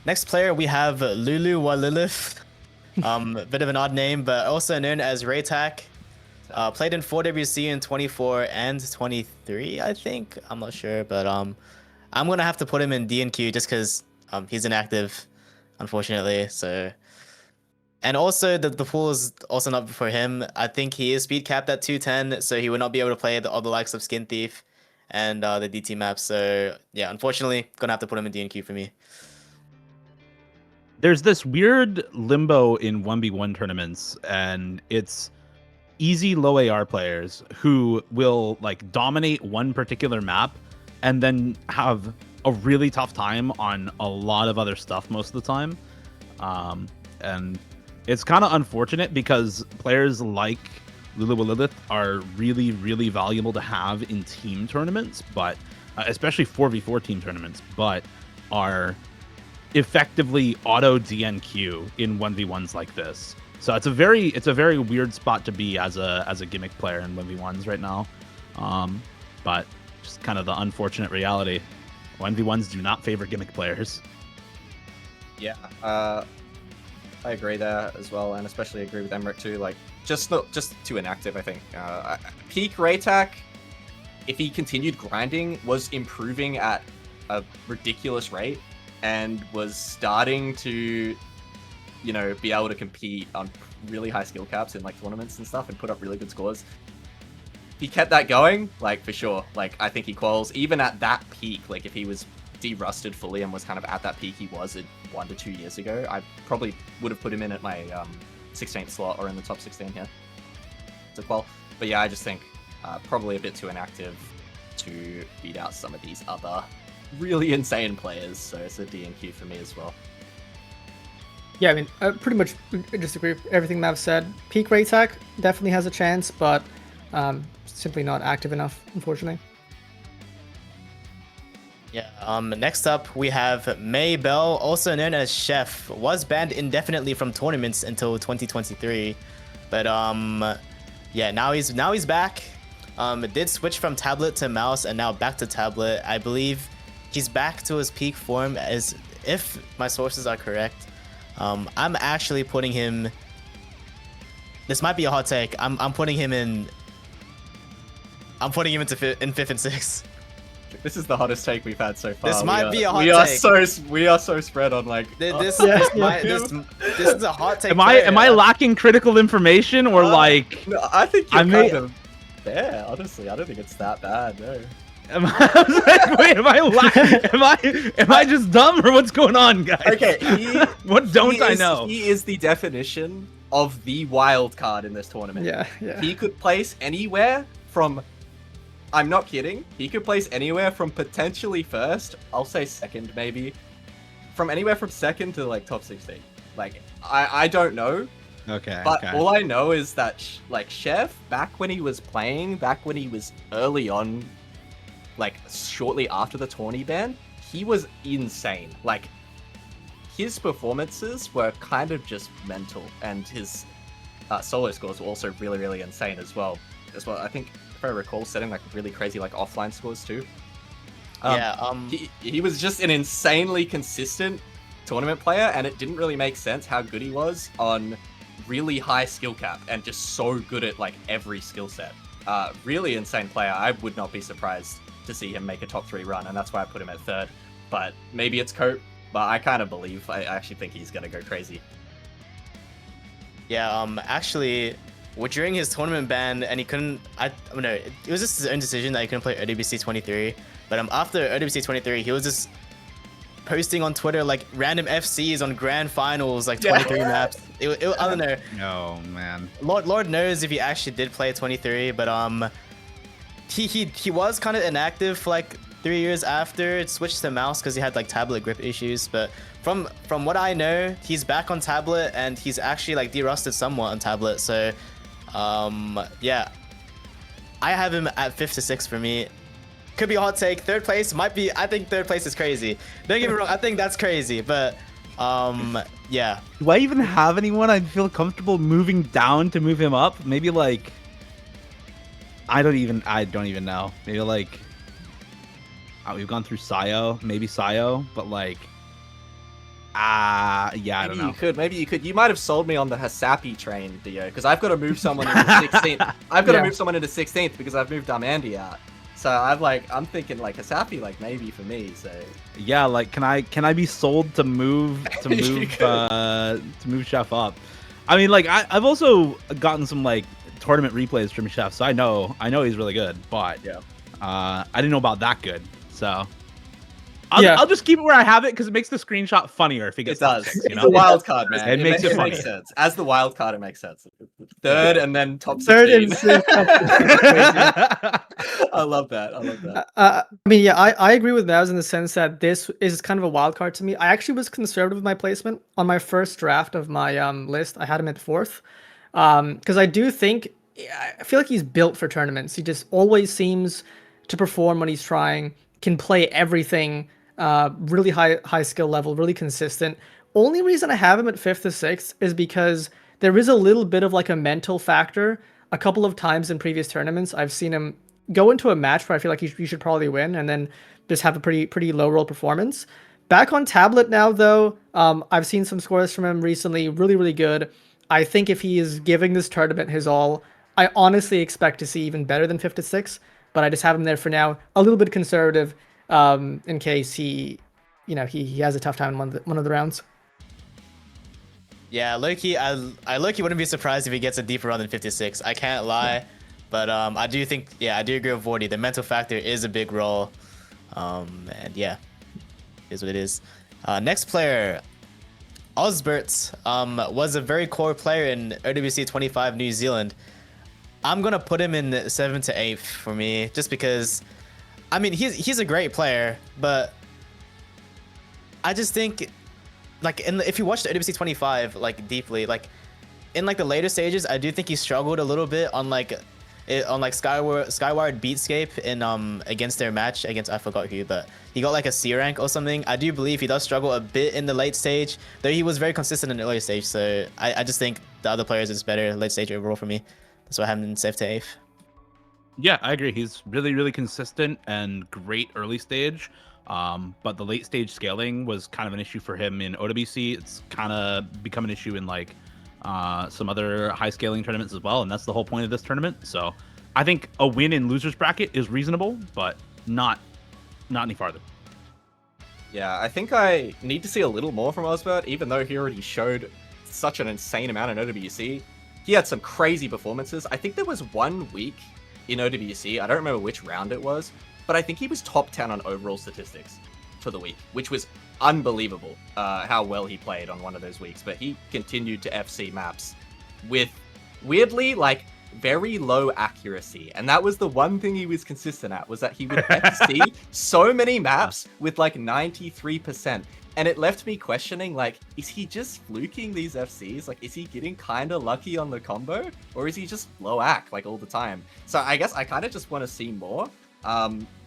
Next player we have Lulu Wiliff. Bit of an odd name, but also known as Raytak. Played in 4WC in 24 and 23, I think. I'm not sure, but I'm gonna have to put him in DNQ just because he's inactive, unfortunately. So And also, the pool is also not for him. I think he is speed capped at 210, so he would not be able to play all the likes of Skin Thief and the DT map. So, yeah, unfortunately, gonna have to put him in DNQ for me. There's this weird limbo in 1v1 tournaments, and it's easy low AR players who will like dominate one particular map and then have a really tough time on a lot of other stuff most of the time. And it's kind of unfortunate because players like Lulu Wiliff are really, really valuable to have in team tournaments, but especially 4v4 team tournaments, but are effectively auto DNQ in 1v1s like this. So it's a very weird spot to be as a gimmick player in 1v1s right now. But just kind of the unfortunate reality. 1v1s do not favor gimmick players. Yeah, I agree there as well, and especially agree with Emmerich too. Like, just too inactive, I think. Peak Raytac, if he continued grinding, was improving at a ridiculous rate and was starting to, you know, be able to compete on really high skill caps in like tournaments and stuff and put up really good scores. He kept that going, like, for sure. Like, I think he quals even at that peak. Like, if he was de-rusted fully and was kind of at that peak he was 1 to 2 years ago, I probably would have put him in at my 16th slot or in the top 16 here to qual. But yeah, I just think probably a bit too inactive to beat out some of these other really insane players. So it's a DNQ for me as well. Yeah, I mean, I pretty much disagree with everything Mav said. Peak Raytac definitely has a chance, but simply not active enough, unfortunately. Yeah. Next up, we have May Bell, also known as Chef, was banned indefinitely from tournaments until 2023, but yeah, now he's back. Did switch from tablet to mouse and now back to tablet. I believe he's back to his peak form, as if my sources are correct. I'm actually putting him. This might be a hot take. I'm putting him in. I'm putting him in 5th and 6th. This is the hottest take we've had so far. This might be a hot take. We are so spread on like this is a hot take. Am I lacking critical information or like? No, I think you're kind of there. Honestly, I don't think it's that bad. No. Wait, am I just dumb or what's going on, guys? Okay, what don't I know? He is the definition of the wild card in this tournament. Yeah. He could place anywhere from. I'm not kidding. He could place anywhere from potentially first, I'll say second maybe, from anywhere from second to like top 16. Like, I don't know. Okay. But all I know is that like Chef, back when he was early on, like shortly after the tourney ban, he was insane. Like, his performances were kind of just mental, and his solo scores were also really, really insane as well. I think, if I recall, setting like really crazy like offline scores too. He was just an insanely consistent tournament player, and it didn't really make sense how good he was on really high skill cap and just so good at like every skill set. Really insane player. I would not be surprised to see him make a top 3 run, and that's why I put him at 3rd. But maybe it's cope, but I kind of believe, I actually think he's gonna go crazy. Yeah, actually, during his tournament ban, and he couldn't, it was just his own decision that he couldn't play OWC 23. But after OWC 23, he was just posting on Twitter like random FCs on grand finals, like 23 maps. I don't know. Oh man. Lord knows if he actually did play 23, but he was kind of inactive for like 3 years after it switched to mouse because he had like tablet grip issues. But from what I know, he's back on tablet and he's actually like de-rusted somewhat on tablet. So yeah, I have him at 5th to 6th for me. Could be a hot take. 3rd place might be. I think 3rd place is crazy. Don't get me wrong. I think that's crazy, but yeah. Do I even have anyone I'd feel comfortable moving down to move him up? Maybe like I don't even know. Maybe like we've gone through Scio, maybe Scio, but like yeah, I don't know. Maybe you could. You might have sold me on the Happi train, Dio, because I've got to move someone into 16th. I've got to move someone into 16th because I've moved Darmandy out. So I'm thinking like Happi, like maybe for me. So yeah, like can I be sold to move Chef up? I mean, like I've also gotten some like tournament replays from Chef, so I know he's really good. But Yeah. I didn't know about that good. So Yeah. I'll just keep it where I have it because it makes the screenshot funnier if it It gets does. top 6, It's a wild card, man. It makes it makes funny. sense. As the wild card, it makes sense. Third and then top 16. Third and sixth. I love that. I love that. I mean, yeah, I agree with Naz in the sense that this is kind of a wild card to me. I actually was conservative with my placement on my first draft of my list. I had him at 4th because I do think I feel like he's built for tournaments. He just always seems to perform when he's trying. Can play everything. Really high skill level. Really consistent. Only reason I have him at 5th to 6th is because there is a little bit of like a mental factor. A couple of times in previous tournaments, I've seen him go into a match where I feel like you should probably win, and then just have a pretty low roll performance. Back on tablet now, though, I've seen some scores from him recently, really good. I think if he is giving this tournament his all, I honestly expect to see even better than 5th to 6th, but I just have him there for now, a little bit conservative, in case he has a tough time in one of the rounds. Yeah, low-key, I low-key wouldn't be surprised if he gets a deeper run than 56. I can't lie, but I do think, yeah, I do agree with Vorty. The mental factor is a big role, and yeah, is what it is. Next player, Osbert, was a very core player in OWC 25 New Zealand. I'm gonna put him in 7th to 8th for me, just because, I mean, he's a great player, but I just think, like, if you watch the OWC 25 like deeply, like in like the later stages, I do think he struggled a little bit on like Skyward Beatscape in against their match against, I forgot who, but he got like a C rank or something. I do believe he does struggle a bit in the late stage, though he was very consistent in the early stage. So I just think the other players is better late stage overall for me. That's why I have him in 7th to 8th. Yeah, I agree. He's really consistent and great early stage. But the late stage scaling was kind of an issue for him in OWC. It's kind of become an issue in like some other high scaling tournaments as well, and that's the whole point of this tournament. So I think a win in losers bracket is reasonable, but not any farther. Yeah, I think I need to see a little more from Osbert, even though he already showed such an insane amount in OWC. He had some crazy performances. I think there was 1 week in OWC, I don't remember which round it was, but I think he was top 10 on overall statistics for the week, which was unbelievable how well he played on one of those weeks. But he continued to FC maps with, weirdly, like, very low accuracy. And that was the one thing he was consistent at, was that he would FC so many maps with like 93%. And it left me questioning, like, is he just fluking these FCs? Like, is he getting kind of lucky on the combo? Or is he just low ac, like, all the time? So I guess I kind of just want to see more.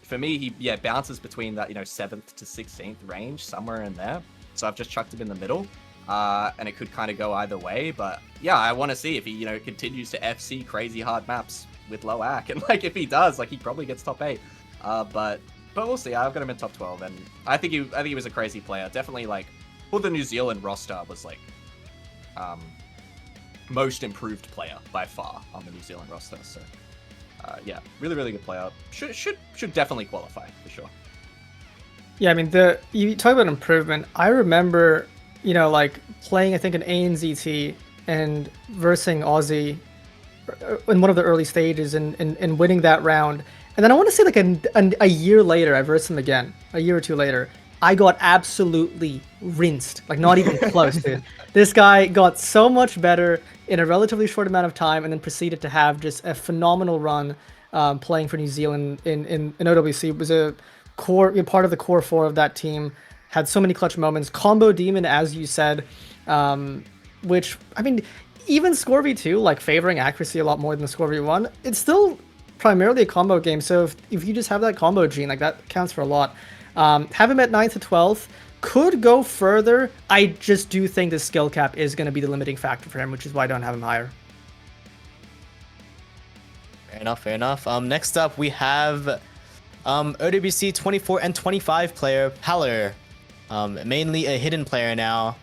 For me, he bounces between that, 7th to 16th range, somewhere in there. So I've just chucked him in the middle. And it could kind of go either way. But yeah, I want to see if he, continues to FC crazy hard maps with low ac. And, like, if he does, like, he probably gets top 8. But we'll see. I've got him in top 12, and I think he was a crazy player. Definitely, like, for the New Zealand roster, was like most improved player by far on the New Zealand roster. So yeah, really good player. Should definitely qualify for sure. Yeah, I mean, you talk about improvement. I remember, like playing, I think, an ANZT and versing Aussie in one of the early stages and winning that round. And then I want to say like a year later, I versed him again, a year or two later. I got absolutely rinsed, like not even close, dude. This guy got so much better in a relatively short amount of time, and then proceeded to have just a phenomenal run playing for New Zealand in OWC. It was a core part of the core 4 of that team. Had so many clutch moments. Combo Demon, as you said, which, I mean, even Score V2, like favoring accuracy a lot more than Score V1, it's still primarily a combo game. So if you just have that combo gene, like that counts for a lot. Have him at 9th to 12th. Could go further. I just do think the skill cap is going to be the limiting factor for him, which is why I don't have him higher. Fair enough. Next up, we have OWC 24 and 25 player, Paler. Mainly a hidden player now.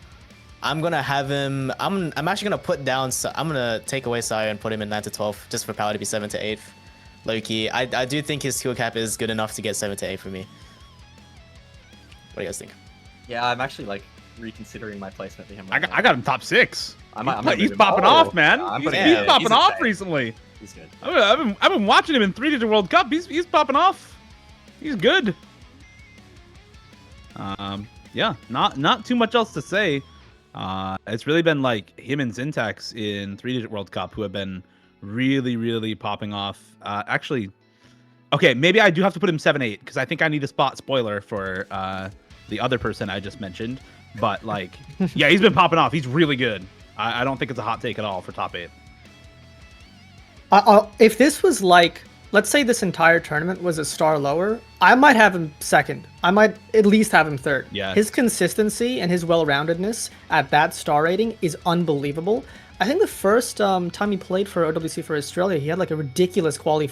I'm going to have him... I'm actually going to put down... I'm going to take away Scio and put him in 9 to 12, just for Paler to be 7 to 8th. Low-key. I do think his skill cap is good enough to get 7 to 8 for me. What do you guys think? Yeah, I'm actually like reconsidering my placement for him. I got him top 6. I'm gonna He's move him. popping off, man. I'm He's putting popping he's off insane. recently. He's good. I've been watching him in 3-digit World Cup. He's popping off. He's good. Yeah, not too much else to say. It's really been like him and Zintex in 3-digit World Cup who have been really popping off. Actually, okay, maybe I do have to put him 7-8 because I think I need a spot spoiler for the other person I just mentioned. But like, yeah, he's been popping off. He's really good. I don't think it's a hot take at all for top 8. If this was like, let's say this entire tournament was a star lower, I might have him second. I might at least have him third. Yeah. His consistency and his well-roundedness at that star rating is unbelievable. I think the first time he played for OWC for Australia, he had like a ridiculous quali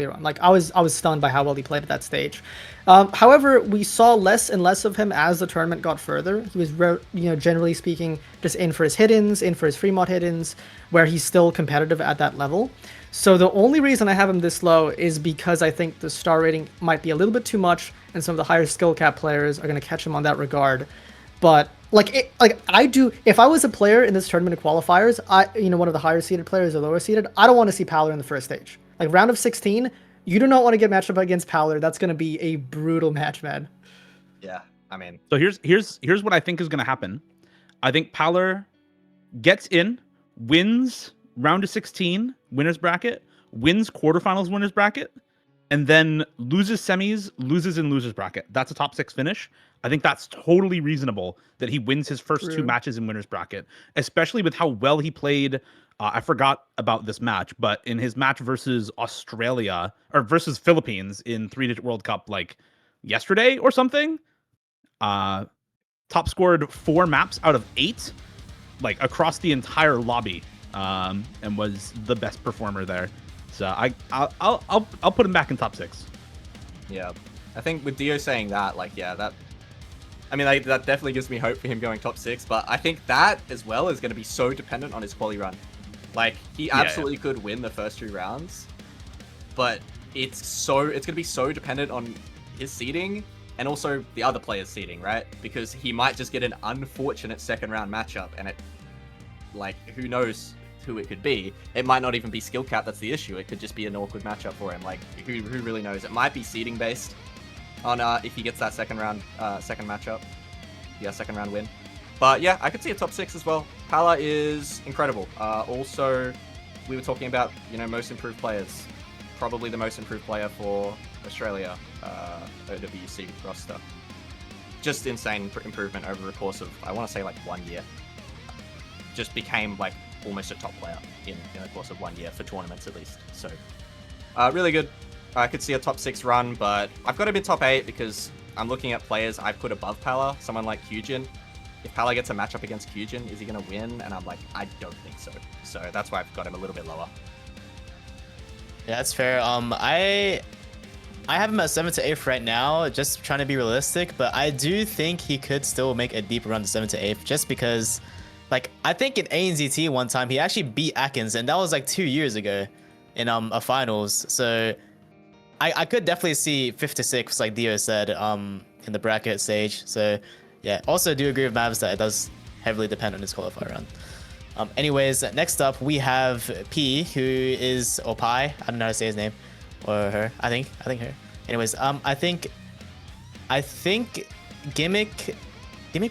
run. Like I was stunned by how well he played at that stage. However, we saw less and less of him as the tournament got further. He was, generally speaking, just in for his hit-ins, in for his free mod hit-ins, where he's still competitive at that level. So the only reason I have him this low is because I think the star rating might be a little bit too much, and some of the higher skill cap players are going to catch him on that regard. But if I was a player in this tournament of qualifiers, one of the higher seeded players or lower seeded, I don't want to see Powler in the first stage. Like round of 16, you do not want to get matched up against Powler. That's going to be a brutal match, man. Yeah, I mean. So here's what I think is going to happen. I think Powler gets in, wins round of 16 winners bracket, wins quarterfinals winners bracket, and then loses semis, loses in losers bracket. That's a top 6 finish. I think that's totally reasonable that he wins his first 2 matches in winners bracket, especially with how well he played. I forgot about this match, but in his match versus Australia or versus Philippines in 3-digit World Cup, like yesterday or something, top scored 4 maps out of 8, like across the entire lobby, and was the best performer there. So I'll put him back in top 6. Yeah, I think with Dio saying that, that definitely gives me hope for him going top 6. But I think that as well is going to be so dependent on his quali run. Like he absolutely could win the first 2 rounds, but it's going to be so dependent on his seeding and also the other players' seeding, right? Because he might just get an unfortunate second round matchup, and who knows who it could be. It might not even be skill cap that's the issue. It could just be an awkward matchup for him. Like who really knows? It might be seeding based on if he gets that second round matchup. Yeah, second round win. But yeah, I could see a top 6 as well. Pala is incredible. Also, we were talking about, most improved players. Probably the most improved player for Australia OWC roster. Just insane improvement over the course of, I want to say 1 year. Just became almost a top player in the course of 1 year for tournaments at least. So really good. I could see a top 6 run, but I've got him in top 8 because I'm looking at players I've put above Pala, someone like Hujin. If Pala gets a matchup against Hujin, is he going to win? And I'm like, I don't think so. So that's why I've got him a little bit lower. Yeah, that's fair. I have him at 7th to 8th right now, just trying to be realistic, but I do think he could still make a deep run to 7th to 8th just because, I think in ANZT one time, he actually beat Atkins, and that was 2 years ago in a finals. So I could definitely see 5th to 6th, like Dio said, in the bracket stage. So yeah, also do agree with Mavs that it does heavily depend on his qualifier run. Anyways, next up we have P, who is, or Pi, I don't know how to say his name, or her, I think her. Anyways, I think gimmick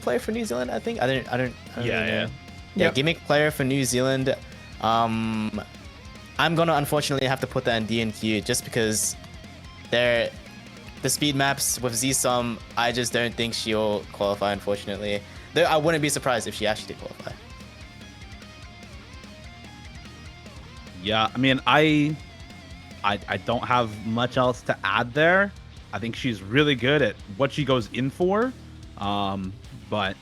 player for New Zealand, I think. I don't really know. Yeah, gimmick player for New Zealand. I'm gonna unfortunately have to put that in DNQ just because the speed maps with ZSum, I just don't think she'll qualify, unfortunately. Though I wouldn't be surprised if she actually did qualify. Yeah, I mean, I don't have much else to add there. I think she's really good at what she goes in for, but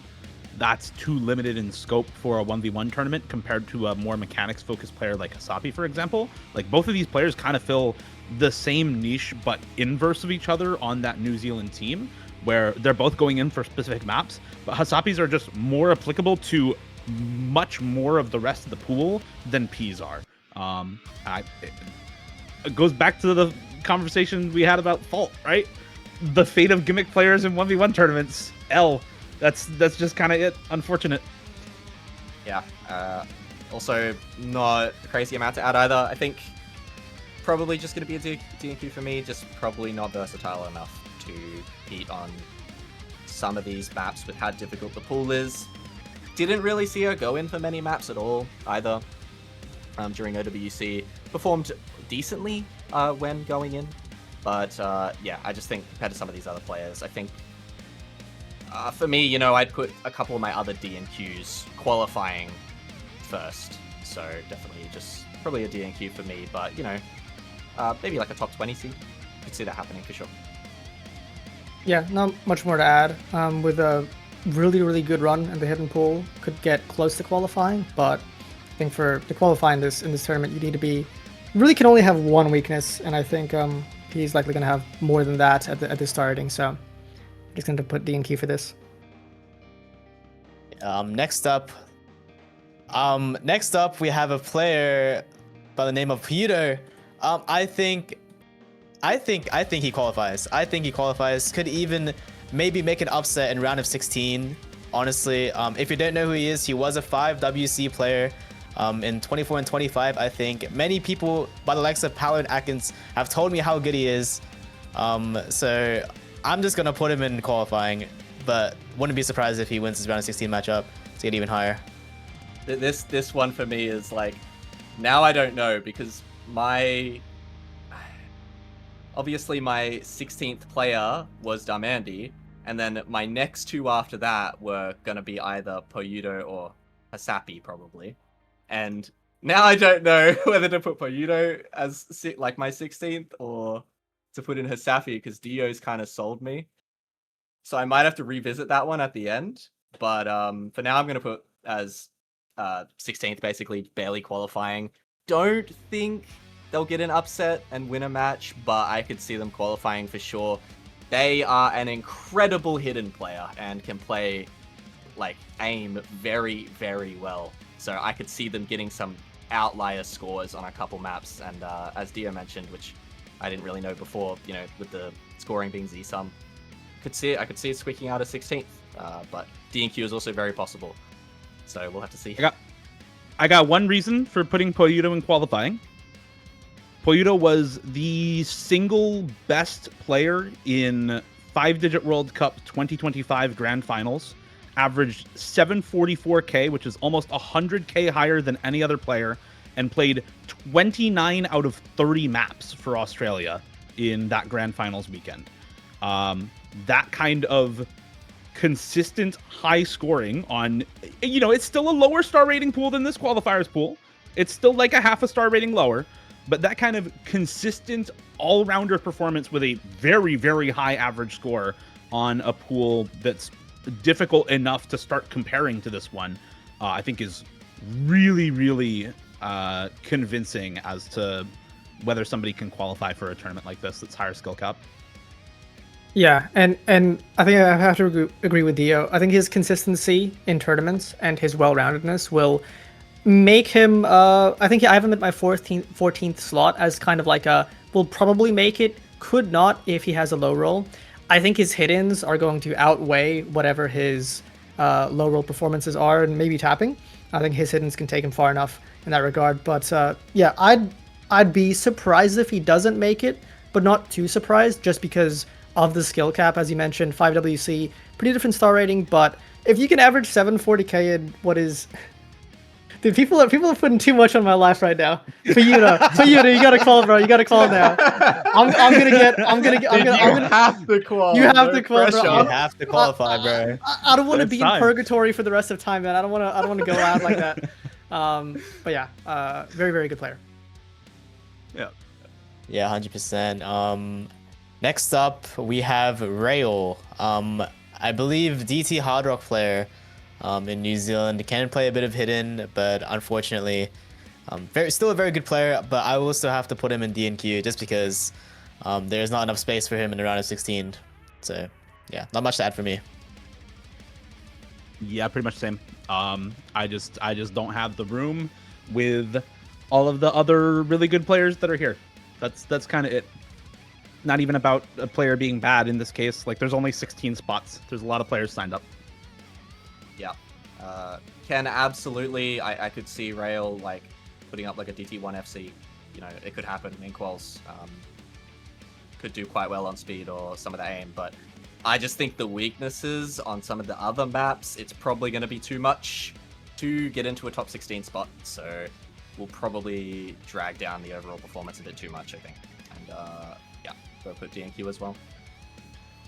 that's too limited in scope for a 1v1 tournament compared to a more mechanics-focused player like Happi, for example. Both of these players kind of fill the same niche, but inverse of each other on that New Zealand team, where they're both going in for specific maps, but Hasapi's are just more applicable to much more of the rest of the pool than P's are. It goes back to the conversation we had about Fault, right? The fate of gimmick players in 1v1 tournaments. That's just kind of it. Unfortunate. Yeah. Also, not a crazy amount to add either. I think probably just going to be a DNQ for me. Just probably not versatile enough to compete on some of these maps with how difficult the pool is. Didn't really see her go in for many maps at all either during OWC. Performed decently when going in. But yeah, I just think compared to some of these other players, I think for me, you know, I'd put a couple of my other DNQs qualifying first. So definitely just probably a DNQ for me. But, you know, maybe like a top 20 seed. Could see that happening for sure. Yeah, not much more to add. With a really, really good run in the hidden pool, could get close to qualifying. But I think to qualify in this tournament, you need to be really can only have one weakness, and I think he's likely going to have more than that at the starting. So I'm just going to put DNQ for this. Next up, we have a player by the name of Peter. I think he qualifies. I think he qualifies. Could even maybe make an upset in round of 16. Honestly, if you don't know who he is, he was a 5 WC player. In 24 and 25, I think many people by the likes of Paolo and Atkins have told me how good he is. So I'm just gonna put him in qualifying, but wouldn't be surprised if he wins his round of 16 matchup to get even higher. This one for me is like, now I don't know, because obviously my 16th player was Darmandy, and then my next two after that were gonna be either Poyudo or Hasapi probably. And now I don't know whether to put Poyudo as like my 16th or to put in Hasapi, because Dio's kind of sold me. So I might have to revisit that one at the end. But for now, I'm going to put as 16th, basically barely qualifying. Don't think they'll get an upset and win a match, but I could see them qualifying for sure. They are an incredible hidden player and can play like aim very, very well. So I could see them getting some outlier scores on a couple maps. And as Dio mentioned, which I didn't really know before, you know, with the scoring being Z-sum, I could see it squeaking out a 16th. But DNQ is also very possible. So we'll have to see. I got one reason for putting Poyudo in qualifying. Poyudo was the single best player in 5-digit World Cup 2025 Grand Finals. Averaged 744k, which is almost 100k higher than any other player, and played 29 out of 30 maps for Australia in that Grand Finals weekend. That kind of consistent high scoring on, you know, it's still a lower star rating pool than this qualifiers pool. It's still like a half a star rating lower, but that kind of consistent all-rounder performance with a very, very high average score on a pool that's difficult enough to start comparing to this one, I think is really, really convincing as to whether somebody can qualify for a tournament like this that's higher skill cap. Yeah, and I think I have to agree with Dio. I think his consistency in tournaments and his well-roundedness will make him, I think I have him at my 14th slot as kind of like will probably make it, could not if he has a low roll. I think his hit-ins are going to outweigh whatever his low roll performances are, and maybe tapping. I think his hit-ins can take him far enough in that regard. But yeah, I'd be surprised if he doesn't make it, but not too surprised, just because of the skill cap, as you mentioned. 5WC, pretty different star rating, but if you can average 740k in what is... Dude, people are putting too much on my life right now. For you, you gotta call, bro. You gotta call now. I'm gonna. You have to call. You have to call, pressure. bro. You have to qualify, bro. I don't want to It's be time. in purgatory for the rest of time, man. I don't want to go out like that. But yeah, very, very good player. Yeah. Yeah, 100%. Next up, we have Rail. I believe DT Hard Rock player in New Zealand. Can play a bit of hidden, but unfortunately, still a very good player, but I will still have to put him in DNQ just because there's not enough space for him in the round of 16. So, yeah, not much to add for me. Yeah, pretty much the same. I just don't have the room with all of the other really good players that are here. That's kind of it. Not even about a player being bad in this case. Like, there's only 16 spots. There's a lot of players signed up. Yeah. Can absolutely. I could see Rail like putting up like a DT1 FC. You know, it could happen in quals. Could do quite well on speed or some of the aim, but I just think the weaknesses on some of the other maps, it's probably going to be too much to get into a top 16 spot. So we'll probably drag down the overall performance a bit too much, I think. And yeah, go put DNQ as well.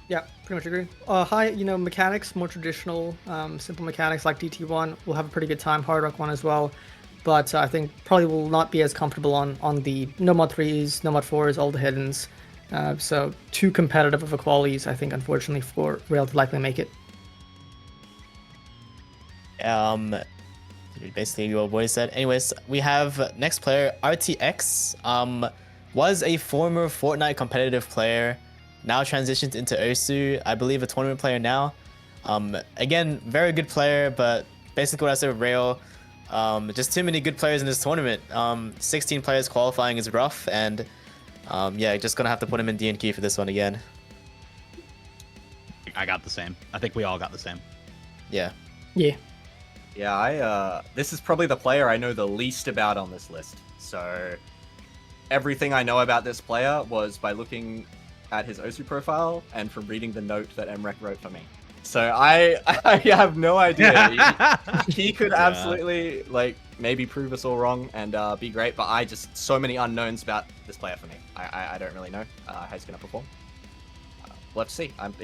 Yeah, pretty much agree. High, mechanics, more traditional, simple mechanics like DT1 will have a pretty good time. Hard Rock 1 as well. But I think probably will not be as comfortable on the no mod 3s, no mod 4s, all the hiddens. So too competitive of a qualities, I think, unfortunately, for Rail to likely make it. Basically what boy said. Anyways, we have next player, RTX. Was a former Fortnite competitive player, now transitioned into Osu. I believe a tournament player now. Again, very good player, but basically what I said with Rail, just too many good players in this tournament. 16 players qualifying is rough, and yeah, just gonna have to put him in DNQ for this one again. I got the same. I think we all got the same. Yeah. Yeah. Yeah, this is probably the player I know the least about on this list. So everything I know about this player was by looking at his Osu profile and from reading the note that Emrek wrote for me. So I have no idea. He could absolutely like maybe prove us all wrong and be great, but I just so many unknowns about this player for me. I don't really know how he's gonna perform. We'll have to see. I'm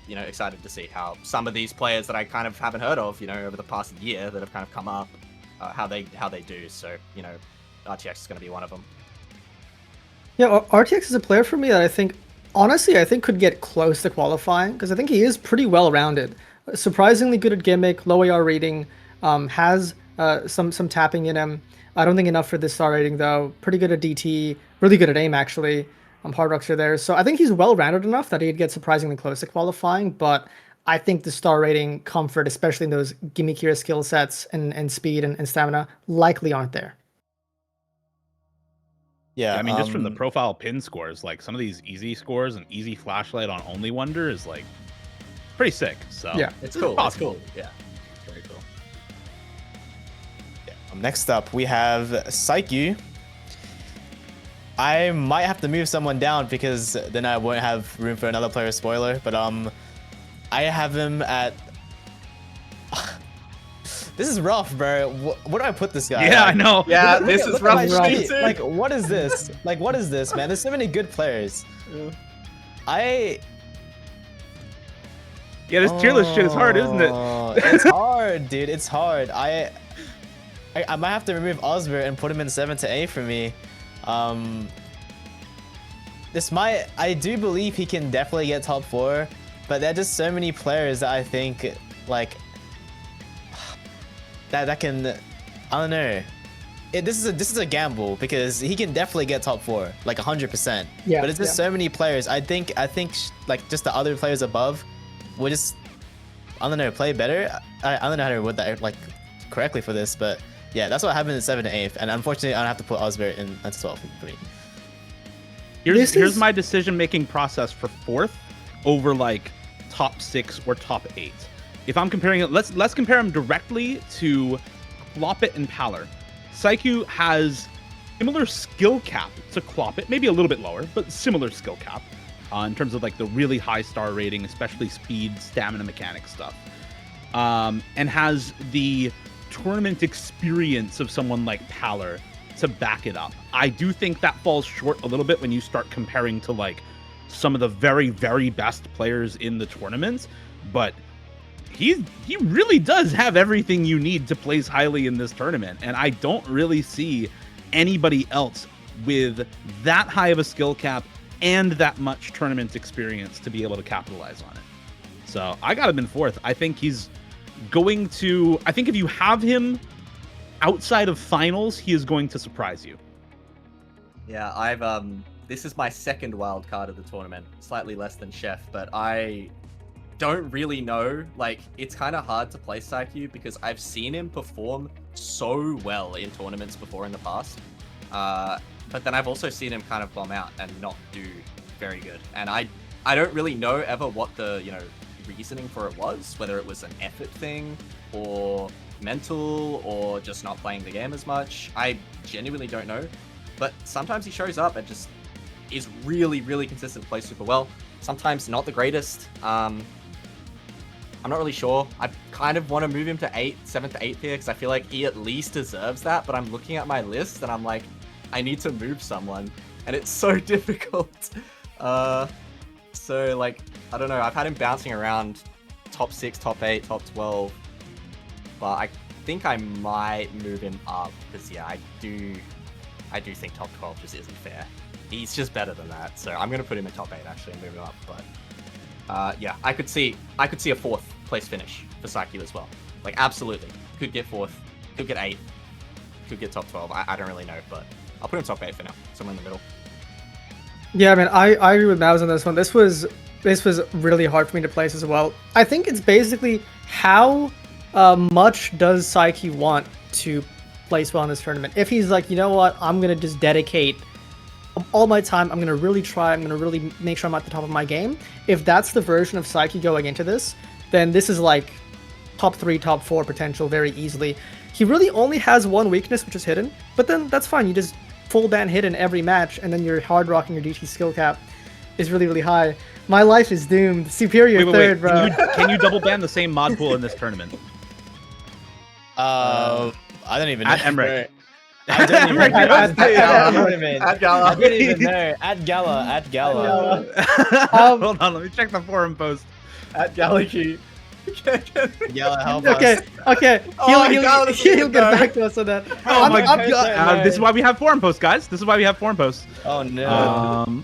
excited to see how some of these players that I kind of haven't heard of, over the past year that have kind of come up, how they do. So RTX is gonna be one of them. Yeah, RTX is a player for me that I think, honestly, could get close to qualifying because I think he is pretty well-rounded. Surprisingly good at gimmick, low AR rating, has some tapping in him. I don't think enough for this star rating though. Pretty good at DT, really good at aim actually. Hard rocks are there, so I think he's well-rounded enough that he'd get surprisingly close to qualifying. But I think the star rating comfort, especially in those gimmickier skill sets and speed and stamina, likely aren't there. Yeah, I mean, just from the profile pin scores, like some of these easy scores and easy flashlight on Only Wonder is like pretty sick. So yeah, it's cool. It's cool. Yeah, very cool. Yeah. Next up, we have Saiku. I might have to move someone down because then I won't have room for another player spoiler. But I have him at. This is rough, bro. What do I put this guy? Yeah, I know. Yeah, this is rough. Like, what is this? Like, what is this, man? There's so many good players. Yeah, this tier list shit is hard, isn't it? It's hard, dude. It's hard. I might have to remove Osbert and put him in 7 to 8 for me. I do believe he can definitely get top 4, but there are just so many players that I think like that can, I don't know. This is a gamble because he can definitely get top 4, like 100%. Yeah. But it's just so many players. I think like just the other players above will just, I don't know, play better. I don't know how to word that like correctly for this, but yeah, that's what happened in 7 to 8, and unfortunately I don't have to put Osbert in 12 for me. Here's my decision-making process for 4th over like top 6 or top 8. If I'm comparing it, let's compare him directly to Plopit and Paler. Saiku has similar skill cap to Plopit, maybe a little bit lower, but similar skill cap in terms of like the really high star rating, especially speed, stamina, mechanic stuff, and has the tournament experience of someone like Paler to back it up. I do think that falls short a little bit when you start comparing to like some of the very, very best players in the tournaments, but he really does have everything you need to place highly in this tournament, and I don't really see anybody else with that high of a skill cap and that much tournament experience to be able to capitalize on it. So I got him in 4th. I think he's going to, I think if you have him outside of finals, he is going to surprise you. Yeah, I've this is my 2nd wild card of the tournament, slightly less than Chef, but I don't really know. Like, it's kind of hard to play Saiku because I've seen him perform so well in tournaments before in the past, but then I've also seen him kind of bomb out and not do very good, and I don't really know ever what the reasoning for it was, whether it was an effort thing or mental or just not playing the game as much. I genuinely don't know. But sometimes he shows up and just is really, really consistent, plays super well. Sometimes not the greatest. I'm not really sure. I kind of want to move him to 7th to 8th here because I feel like he at least deserves that. But I'm looking at my list and I'm like, I need to move someone. And it's so difficult. So, like, I don't know. I've had him bouncing around top 6, top 8, top 12. But I think I might move him up because, yeah, I do think top 12 just isn't fair. He's just better than that. So I'm going to put him in top 8, actually, and move him up. But, yeah, I could see a 4th place finish for Saiku as well. Like, absolutely. Could get 4th, could get 8th, could get top 12. I don't really know, but I'll put him top 8 for now. Somewhere in the middle. Yeah, I mean, I agree with Mavs on this one. This was really hard for me to place as well. I think it's basically how much does Saiku want to place well in this tournament. If he's like, you know what, I'm going to just dedicate all my time, I'm going to really try, I'm going to really make sure I'm at the top of my game. If that's the version of Saiku going into this, then this is like top 3, top 4 potential very easily. He really only has one weakness, which is hidden, but then that's fine. You just full ban hidden every match, and then you're hard rocking your DT skill cap is really, really high. My life is doomed. Superior third, bro. Can you double ban the same mod pool in this tournament? I don't even know. At Emmerich. I don't even know. At Gala. I don't even know. At Gala. Hold on, let me check the forum post. At Galaxy. Gala, help Okay, us. okay. Oh, He'll get back to us on that. Oh my I'm- god! This is why we have forum posts, guys. This is why we have forum posts. Oh no.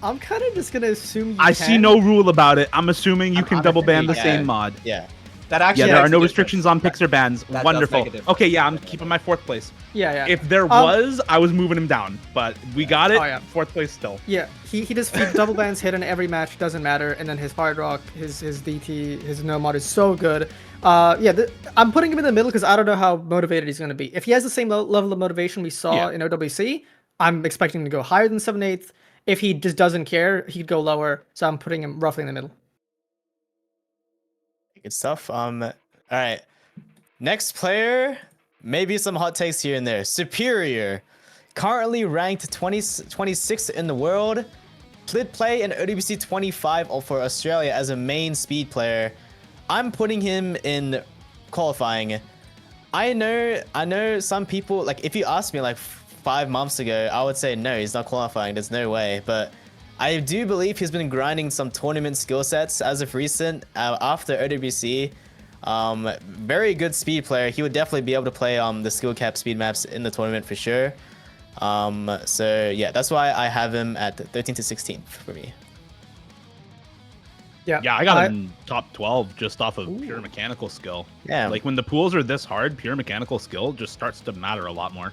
I'm kind of just gonna assume I see no rule about it. I'm assuming you can double ban the yeah. same mod. Yeah. That actually Yeah, there makes are a no difference. restrictions on picks or bans. That does Wonderful. make a difference. Okay, yeah, I'm keeping my 4th place. Yeah. If there was, I was moving him down, but we got it. Oh, yeah. 4th place still. Yeah, he just he double bans hidden every match, doesn't matter, and then his hard rock, his DT, his no mod is so good. Yeah, I'm putting him in the middle because I don't know how motivated he's gonna be. If he has the same level of motivation we saw in OWC, I'm expecting him to go higher than 7/8. If he just doesn't care, he'd go lower. So I'm putting him roughly in the middle. Good stuff. All right. Next player, maybe some hot takes here and there. Superior, currently ranked 26th in the world. Did play in OWC 25 for Australia as a main speed player. I'm putting him in qualifying. I know some people, like, if you asked me like 5 months ago, I would say no, he's not qualifying. There's no way. But I do believe he's been grinding some tournament skill sets as of recent after OWC. Very good speed player. He would definitely be able to play the skill cap speed maps in the tournament for sure. So yeah, that's why I have him at 13th to 16th for me. Yeah, Yeah, I got him in top 12 just off of pure mechanical skill. Yeah. Like when the pools are this hard, pure mechanical skill just starts to matter a lot more.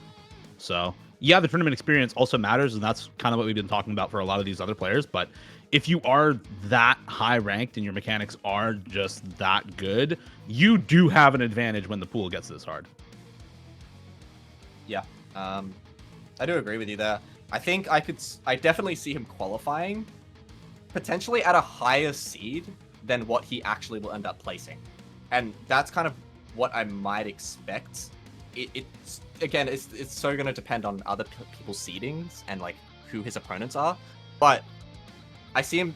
So yeah, the tournament experience also matters, and that's kind of what we've been talking about for a lot of these other players. But if you are that high ranked and your mechanics are just that good, you do have an advantage when the pool gets this hard. Yeah, I do agree with you there. I think I definitely see him qualifying, potentially at a higher seed than what he actually will end up placing. And that's kind of what I might expect. It's again, it's so going to depend on other people's seedings and like who his opponents are. But I see him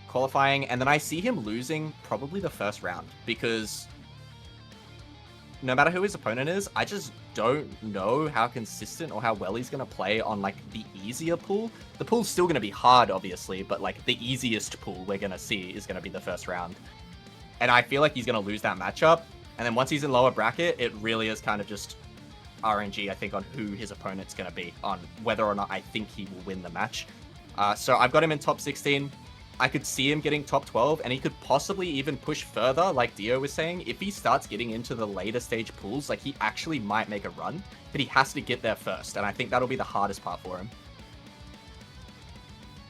qualifying, and then I see him losing probably the first round because no matter who his opponent is, I just don't know how consistent or how well he's going to play on like the easier pool. The pool's still going to be hard, obviously, but like the easiest pool we're going to see is going to be the first round. And I feel like he's going to lose that matchup. And then once he's in lower bracket, it really is kind of just RNG, I think, on who his opponent's going to be, on whether or not I think he will win the match. So I've got him in top 16. I could see him getting top 12, and he could possibly even push further, like Dio was saying. If he starts getting into the later stage pools, like he actually might make a run, but he has to get there first, and I think that'll be the hardest part for him.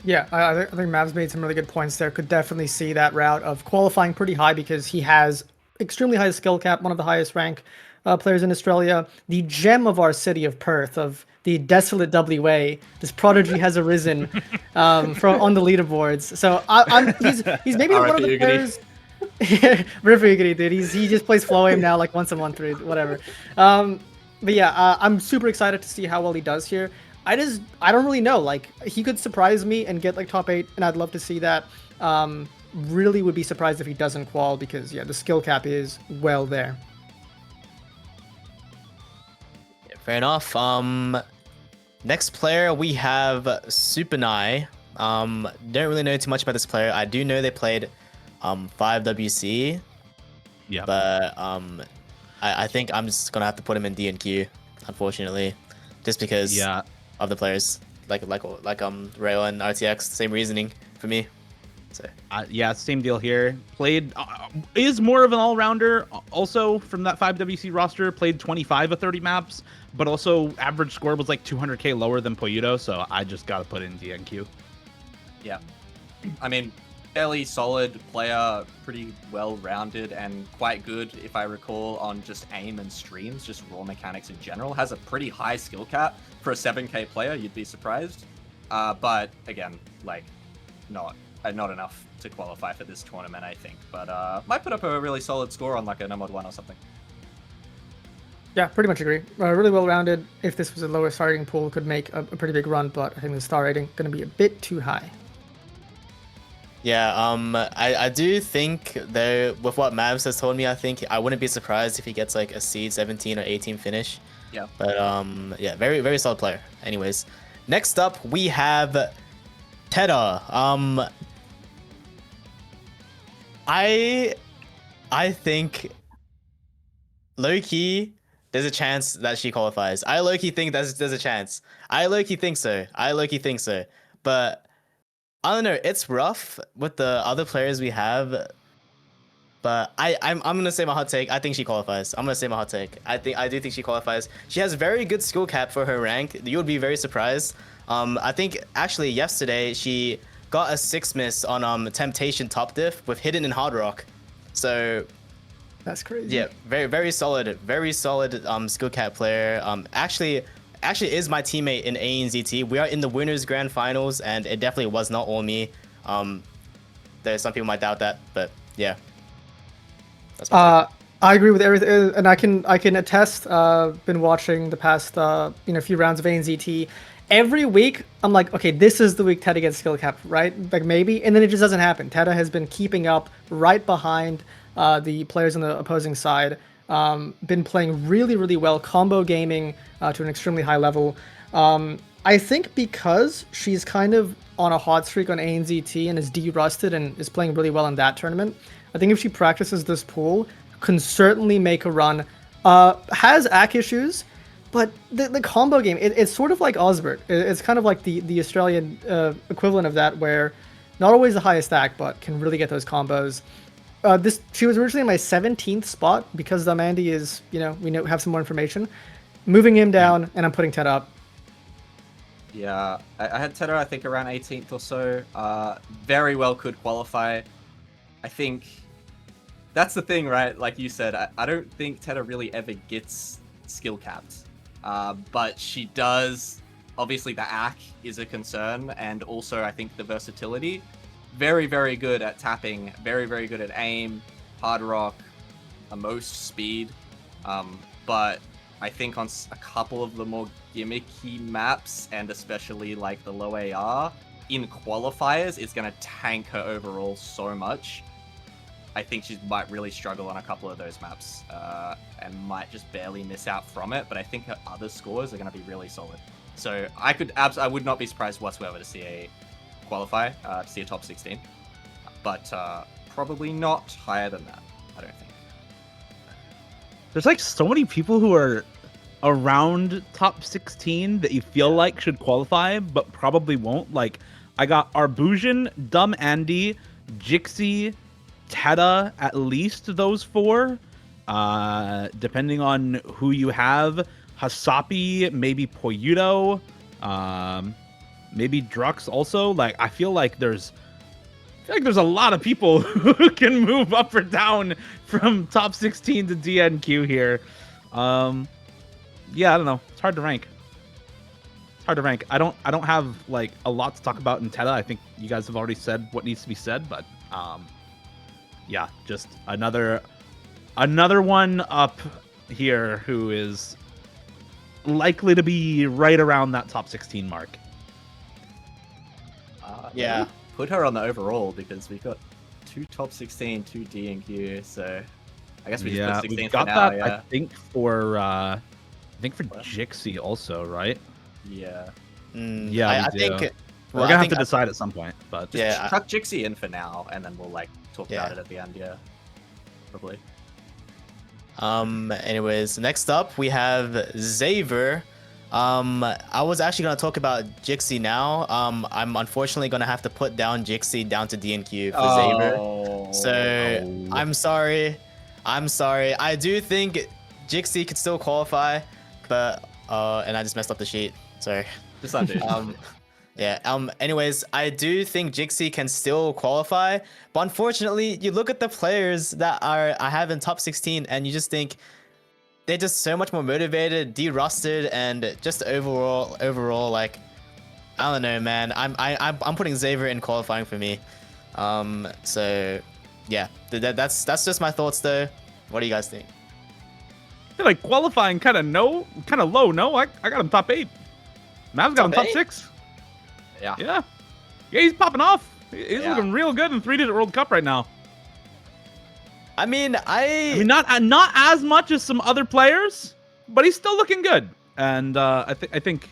Yeah, I think Mavs made some really good points there. Could definitely see that route of qualifying pretty high because he has extremely high skill cap, one of the highest rank. players in Australia, the gem of our city of Perth, of the desolate WA, this prodigy has arisen from on the leaderboards. So he's maybe one of the players. River Ugity, dude. He just plays Flow Aim now like once a month or whatever. But yeah, I'm super excited to see how well he does here. I don't really know. Like, he could surprise me and get like top 8, and I'd love to see that. Really would be surprised if he doesn't qual, because yeah, the skill cap is well there. Yeah, fair enough. Next player we have Supernai. Don't really know too much about this player. I do know they played 5WC. Yeah. But I think I'm just gonna have to put him in D and Q, unfortunately, just because of the players, like Rayo and RTX. Same reasoning for me. So yeah, same deal here. Played is more of an all-rounder. Also from that 5WC roster, played 25 of 30 maps, but also average score was like 200k lower than Poyudo. So I just gotta put in DNQ. Yeah, I mean, fairly solid player, pretty well-rounded and quite good, if I recall, on just aim and streams, just raw mechanics in general. Has a pretty high skill cap for a 7k player, you'd be surprised. But again, like, not enough to qualify for this tournament, I think. But might put up a really solid score on like a Nomad 1 or something. Yeah, pretty much agree. Really well-rounded. If this was a lower starting pool, could make a pretty big run, but I think the star rating going to be a bit too high. yeah, I do think though, with what Mavs has told me, I think I wouldn't be surprised if he gets like a seed 17 or 18 finish. Yeah. But yeah, very very solid player. Anyways, next up we have Tedar. I think low-key there's a chance that she qualifies. I low-key think there's a chance. I low-key think so. But I don't know. It's rough with the other players we have. But I'm gonna say my hot take. I think she qualifies. I'm gonna say my hot take. I do think she qualifies. She has very good skill cap for her rank. You would be very surprised. I think actually yesterday she got a 6 miss on Temptation top diff with Hidden and Hard Rock. So that's crazy. yeah, very solid skill cap player. Actually is my teammate in ANZT. We are in the winners grand finals, and it definitely was not all me. There's some people might doubt that, but yeah. That's my take. I agree with everything, and I can attest. Been watching the past few rounds of ANZT. Every week, I'm like, okay, this is the week Tedda gets skill cap, right? Like maybe, and then it just doesn't happen. Tedda has been keeping up right behind the players on the opposing side. Been playing really, really well, combo gaming to an extremely high level. I think because she's kind of on a hot streak on ANZT and is de-rusted and is playing really well in that tournament, I think if she practices this pool, can certainly make a run. Has AC issues, but the combo game, it's sort of like Osbert. It's kind of like the Australian equivalent of that, where not always the highest AC, but can really get those combos. She was originally in my 17th spot because Mandy is, we have some more information. Moving him down, and I'm putting Ted up. Yeah, I had Tedar, I think, around 18th or so. Very well could qualify. I think that's the thing, right? Like you said, I don't think Tedar really ever gets skill capped. But she does. Obviously, the AC is a concern, and also I think the versatility. Very, very good at tapping. Very, very good at aim, hard rock, most speed. But I think on a couple of the more gimmicky maps, and especially like the low AR, in qualifiers, it's going to tank her overall so much. I think she might really struggle on a couple of those maps and might just barely miss out from it. But I think her other scores are going to be really solid. So I would not be surprised whatsoever to see a qualify, to see a top 16. But probably not higher than that, I don't think. There's like so many people who are around top 16 that you feel like should qualify, but probably won't. Like, I got Arbusion, Dumb Andy, Jixie, Tedda, at least those 4. Depending on who you have. Hasapi, maybe Poyudo, maybe Dros also. Like, I feel like there's a lot of people who can move up or down from top 16 to DNQ here. Yeah, I don't know. It's hard to rank. I don't have like a lot to talk about in Tedar. I think you guys have already said what needs to be said, but yeah, just another one up here who is likely to be right around that top 16 mark. Yeah. Put her on the overall because we've got 2 top 16, 2 D and Q, so I guess we just put 16 we've for got now, that. yeah. I think for Jixie also, right? Yeah. Yeah, I we think do. well, We're I gonna have think to decide at some point, but Just Yeah, chuck Jixie in for now, and then we'll like talk Yeah. about it at the end, yeah. Probably. Anyways, next up we have Xavier. I was actually gonna talk about Jixie now. I'm unfortunately gonna have to put down Jixie down to DNQ for Xavier. So I'm sorry. I do think Jixie could still qualify, but and I just messed up the sheet. Sorry. Just undo. Yeah. Anyways, I do think Jixie can still qualify, but unfortunately, you look at the players that I have in top 16, and you just think they're just so much more motivated, de-rusted, and just overall, like, I don't know, man. I'm putting Xavier in qualifying for me. So yeah, that's just my thoughts though. What do you guys think? I feel like qualifying kind of low. No, I got him top 8. Mav's got him top 8? 6. Yeah. Yeah, he's popping off. He's Yeah. looking real good in 3-digit World Cup right now. I mean, I mean, not as much as some other players, but he's still looking good, and I think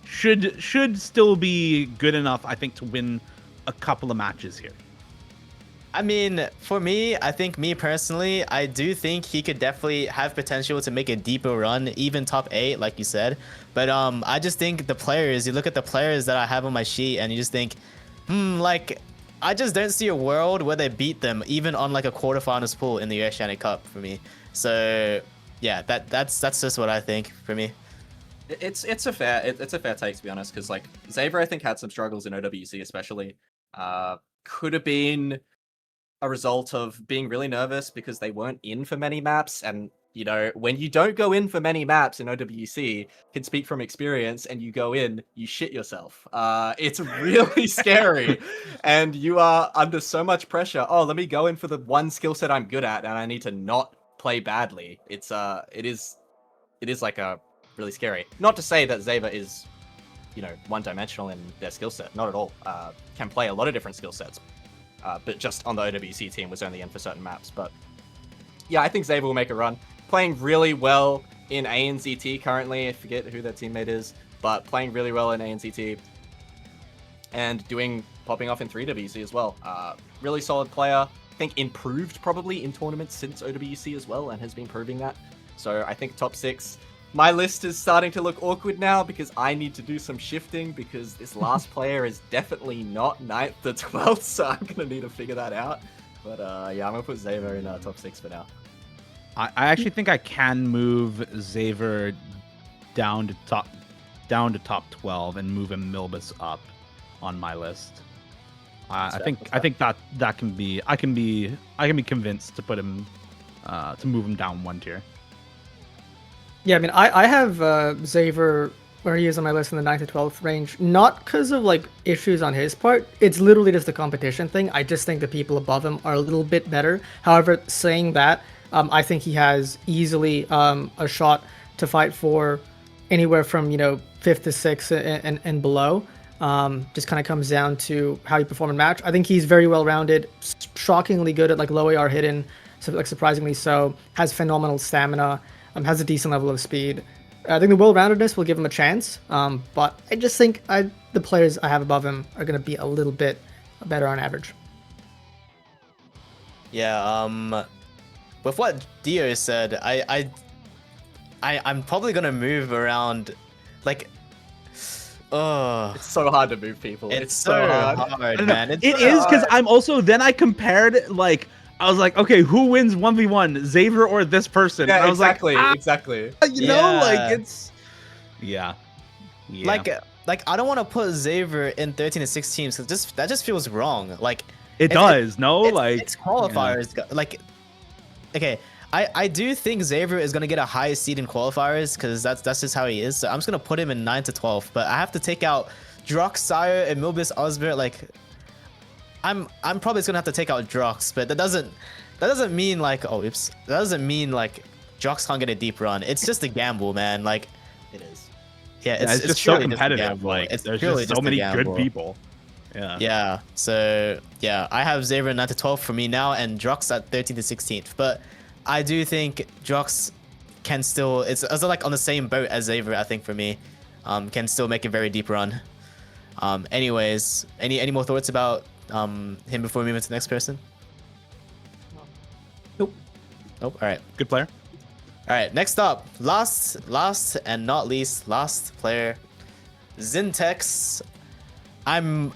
should still be good enough. I think to win a couple of matches here. I mean, for me, I think me personally, I do think he could definitely have potential to make a deeper run, even top 8, like you said. But I just think the players, you look at the players that I have on my sheet, and you just think, like, I just don't see a world where they beat them, even on like a quarterfinals pool in the Oceanic Cup for me. So yeah, that's just what I think for me. It's a fair take, to be honest, because like Xavier I think had some struggles in OWC especially. Could have been a result of being really nervous because they weren't in for many maps, and you know, when you don't go in for many maps in OWC, can speak from experience, and you go in, you shit yourself. It's really scary, and you are under so much pressure. Oh, let me go in for the one skill set I'm good at, and I need to not play badly. It is like a really scary. Not to say that Xavier is, you know, one-dimensional in their skill set. Not at all. Can play a lot of different skill sets. But just on the OWC team was only in for certain maps. But yeah, I think Xavier will make a run. Playing really well in ANZT currently. I forget who their teammate is, but playing really well in ANZT and popping off in 3WC as well. Really solid player. I think improved probably in tournaments since OWC as well, and has been proving that. So I think top 6. My list is starting to look awkward now because I need to do some shifting because this last player is definitely not 9th to 12th, so I'm going to need to figure that out. But yeah, I'm going to put Xavier in top 6 for now. I actually think I can move Xavier down to top 12 and move Emilus up on my list. I think that can be I can be convinced to put him to move him down 1 tier. Yeah, I mean, I have Xavier where he is on my list in the 9th to 12th range, not because of like issues on his part. It's literally just a competition thing. I just think the people above him are a little bit better. However, saying that, I think he has easily a shot to fight for anywhere from 5th to 6th and below. Just kind of comes down to how you perform in match. I think he's very well rounded, shockingly good at like low AR hidden, so like surprisingly so. Has phenomenal stamina. Has a decent level of speed. I think the well-roundedness will give him a chance, but I just think the players I have above him are going to be a little bit better on average. Yeah, with what Dio said, I'm probably gonna move around, like, It's so hard to move people. it's so hard, man. It is because I'm also I compared like. I was like, okay, who wins 1v1, Xavier or this person? Yeah, and I was exactly. you know, like it's, yeah. Like I don't want to put Xavier in 13 to 16 because that just feels wrong. Like it does, no, it's, like it's qualifiers. Like, okay, I do think Xavier is gonna get a high seed in qualifiers because that's just how he is. So I'm just gonna put him in 9 to 12. But I have to take out Dros, Scio, Emilus, Osbert. Like, I'm probably just gonna have to take out Dros, but that doesn't mean like, oh oops, that doesn't mean like Dros can't get a deep run. It's just a gamble, man. Like, It is. yeah, It's just so competitive. Like, there's just so many good people. Yeah. Yeah. So yeah, I have Xavier 9 to 12 for me now, and Dros at 13 to 16th. But I do think Dros can still, it's like on the same boat as Xavier, I think, for me. Can still make a very deep run. Anyways, any more thoughts about him before we move into the next person? Nope. Nope. All right. Good player. All right. Next up, last and not least, last player, Zintex. I'm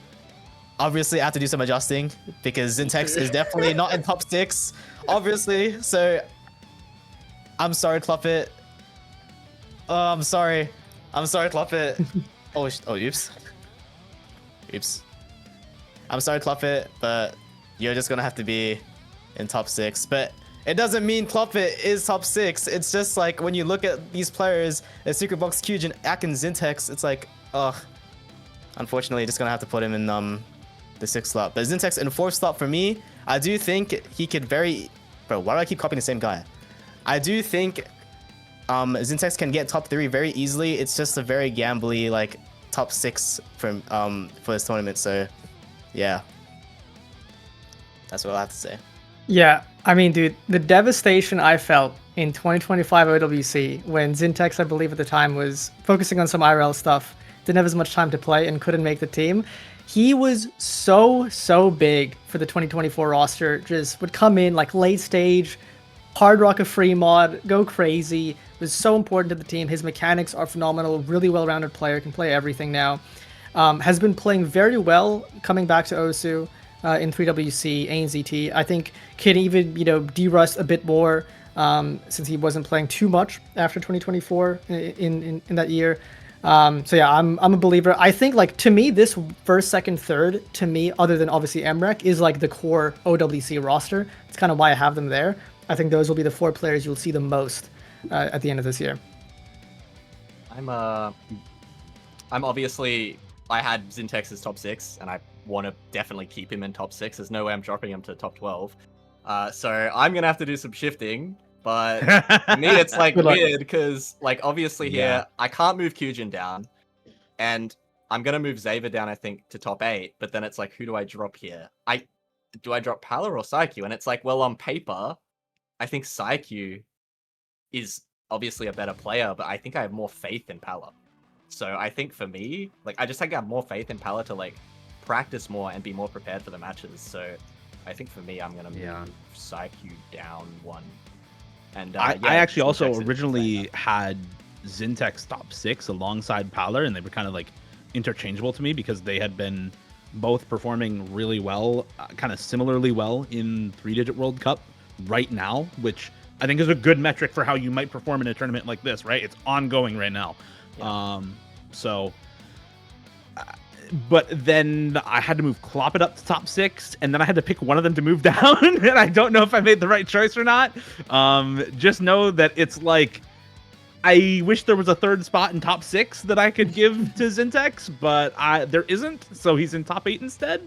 obviously I have to do some adjusting because Zintex is definitely not in top 6, obviously. So I'm sorry, Plopit. Oh, I'm sorry, Plopit. Oh, oops. I'm sorry, Plopit, but you're just gonna have to be in top 6. But it doesn't mean Plopit is top 6. It's just like when you look at these players, Secretbox, Hujin, Atkins, Zintex, it's like, ugh. Unfortunately, just gonna have to put him in the 6th slot. But Zintex in 4th slot for me, I do think he could Bro, why do I keep copying the same guy? I do think Zintex can get top 3 very easily. It's just a very gambly like top 6 for this tournament. So yeah, that's what I have to say. Yeah, I mean, dude, the devastation I felt in 2025 OWC when Zintex, I believe at the time, was focusing on some IRL stuff, didn't have as much time to play and couldn't make the team. He was so big for the 2024 roster. Just would come in like late stage, hard rock a free mod, go crazy. Was so important to the team. His mechanics are phenomenal. Really well-rounded player. Can play everything now. Has been playing very well coming back to OSU in 3WC, ANZT. I think can even de-rust a bit more since he wasn't playing too much after 2024 in that year. So yeah, I'm a believer. I think like to me, this 1st, 2nd, 3rd, to me, other than obviously MREC, is like the core OWC roster. It's kind of why I have them there. I think those will be the 4 players you'll see the most at the end of this year. I'm obviously, I had Zintex as top 6, and I want to definitely keep him in top 6. There's no way I'm dropping him to top 12. So I'm gonna have to do some shifting. But for me, it's like weird because, like, obviously here I can't move Hujin down, and I'm gonna move Xavier down, I think, to top 8. But then it's like, who do I drop here? Do I drop Pala or Saiku? And it's like, well, on paper, I think Saiku is obviously a better player, but I think I have more faith in Pala. So I think for me, like, I just think I have more faith in Pala to like practice more and be more prepared for the matches. So I think for me, I'm gonna move Saiku down 1. And I actually also originally had Zintex top 6 alongside Paler, and they were kind of like interchangeable to me because they had been both performing really well, kind of similarly well in 3-digit World Cup right now, which I think is a good metric for how you might perform in a tournament like this, right? It's ongoing right now. Yeah. But then I had to move Plopit up to top 6, and then I had to pick one of them to move down, and I don't know if I made the right choice or not. Just know that it's like, I wish there was a 3rd spot in top 6 that I could give to Zintex, but there isn't, so he's in top 8 instead.